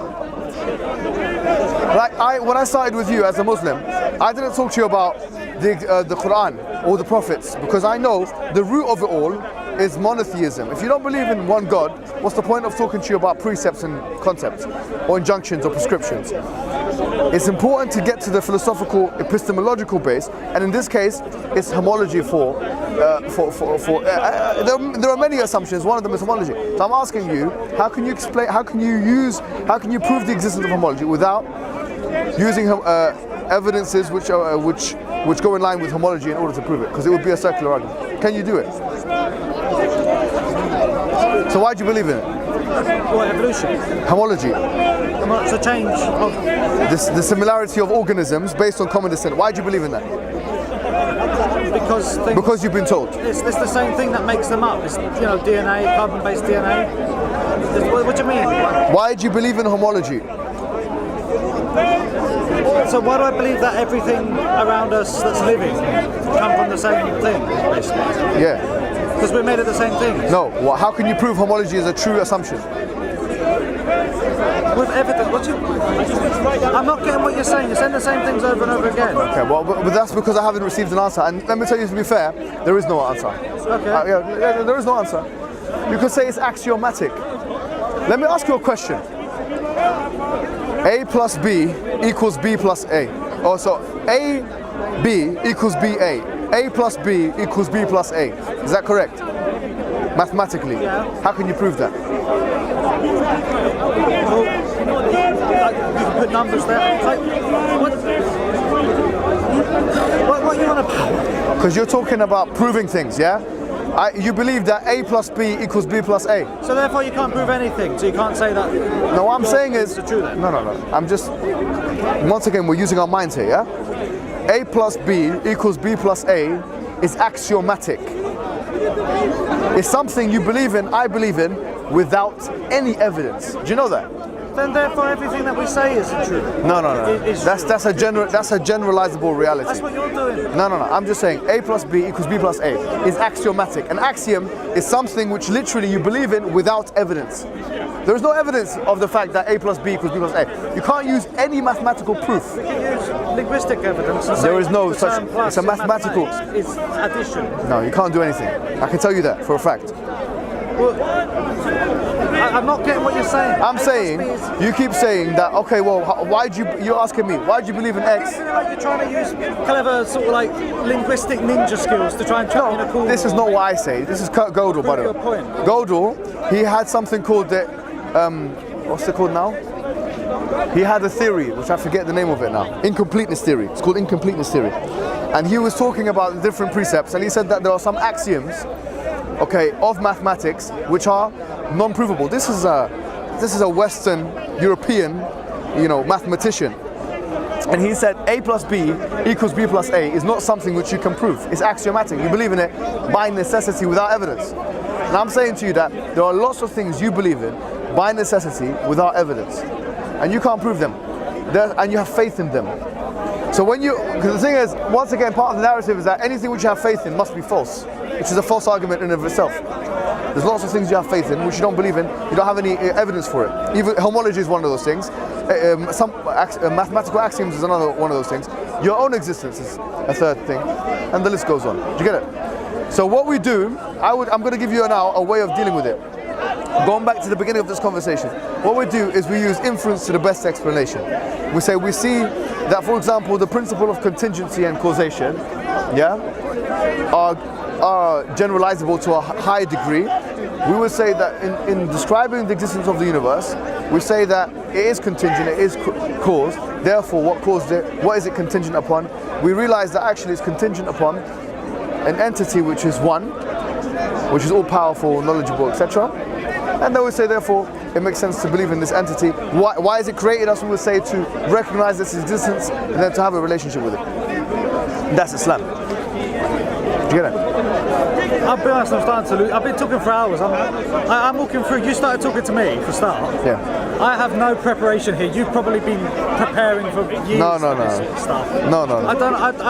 Like when I started with you as a Muslim, I didn't talk to you about the Quran or the prophets, because I know the root of it all is monotheism. If you don't believe in one God, what's the point of talking to you about precepts and concepts or injunctions or prescriptions? It's important to get to the philosophical epistemological base, and in this case, it's homology there are many assumptions. One of them is homology. So I'm asking you, how can you prove the existence of homology without using evidences which go in line with homology in order to prove it? Because it would be a circular argument. Can you do it? So why do you believe in it? What, evolution? Homology. It's a change of... The similarity of organisms based on common descent. Why do you believe in that? Because you've been told. It's the same thing that makes them up. It's DNA, carbon-based DNA. What do you mean? Why do you believe in homology? So why do I believe that everything around us that's living come from the same thing, basically? Yeah. Because we're made of the same things. No. Well, how can you prove homology is a true assumption? With evidence. I'm not getting what you're saying. You're saying the same things over and over again. Okay, well, but that's because I haven't received an answer. And let me tell you, to be fair, there is no answer. Okay. There is no answer. You could say it's axiomatic. Let me ask you a question. A plus B equals B plus A. Oh, so AB equals BA. A plus B equals B plus A. Is that correct? Mathematically. Yeah. How can you prove that? Well, you can put numbers there. What you want to... Because you're talking about proving things, yeah? You believe that A plus B equals B plus A. So therefore you can't prove anything, so you can't say that... No, what I'm saying is... It's true then. No. I'm just... Once again, we're using our minds here, yeah? A plus B equals B plus A is axiomatic. It's something you believe in, I believe in, without any evidence. Do you know that? Then therefore everything that we say isn't true. No. That's a generalizable reality. That's what you're doing. No. I'm just saying A plus B equals B plus A is axiomatic. An axiom is something which literally you believe in without evidence. There is no evidence of the fact that A plus B equals B plus A. You can't use any mathematical proof. We can use linguistic evidence and say there is no such. It's a mathematical. It's addition. No, you can't do anything. I can tell you that for a fact. Well, I'm not getting what you're saying. I'm saying, you keep saying that, okay, well, you're asking me, why do you believe in X? You're trying to use clever sort of like linguistic ninja skills to try and trap in a cool... This is not what I say. This is Kurt Gödel, by the way. Gödel, he had something called the, what's it called now? He had a theory, which I forget the name of it now. Incompleteness theory. It's called incompleteness theory. And he was talking about the different precepts, and he said that there are some axioms, okay, of mathematics, which are non-provable. This is a Western European, mathematician, and he said A plus B equals B plus A is not something which you can prove. It's axiomatic. You believe in it by necessity without evidence. And I'm saying to you that there are lots of things you believe in by necessity without evidence, and you can't prove them, and you have faith in them. So because the thing is, once again, part of the narrative is that anything which you have faith in must be false, which is a false argument in and of itself. There's lots of things you have faith in which you don't believe in. You don't have any evidence for it. Even homology is one of those things. Some mathematical axioms is another one of those things. Your own existence is a third thing, and the list goes on. Do you get it? So what we do, I'm going to give you now a way of dealing with it. Going back to the beginning of this conversation, what we do is we use inference to the best explanation. We see that, for example, the principle of contingency and causation, are are generalizable to a high degree, we would say that in describing the existence of the universe, we say that it is contingent, it is caused. Therefore, what caused it? What is it contingent upon? We realize that actually it's contingent upon an entity which is one, which is all powerful, knowledgeable, etc. And then we say, therefore, it makes sense to believe in this entity. Why is it created us? We would say to recognize its existence and then to have a relationship with it. That's Islam. Do you get it? I'll be honest, I'm starting to lose. I've been talking for hours. I'm walking through. You started talking to me for start. Yeah. I have no preparation here. You've probably been preparing for years. No. This stuff. No.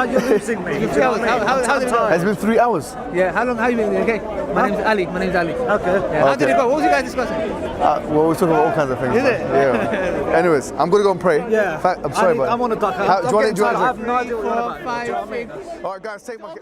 You're losing me. How did it go? It's been 3 hours. Yeah, how long have you been? Okay. My name's Ali. Okay. Yeah. How did it go? What was you guys discussing? Well, we're talking about all kinds of things. Is it? Yeah. Anyways, I'm gonna go and pray. Yeah. In fact, I'm sorry, but I'm on a duck. do you want to? I have no idea what you're on about. 4, 5, 6. All right, guys, take my.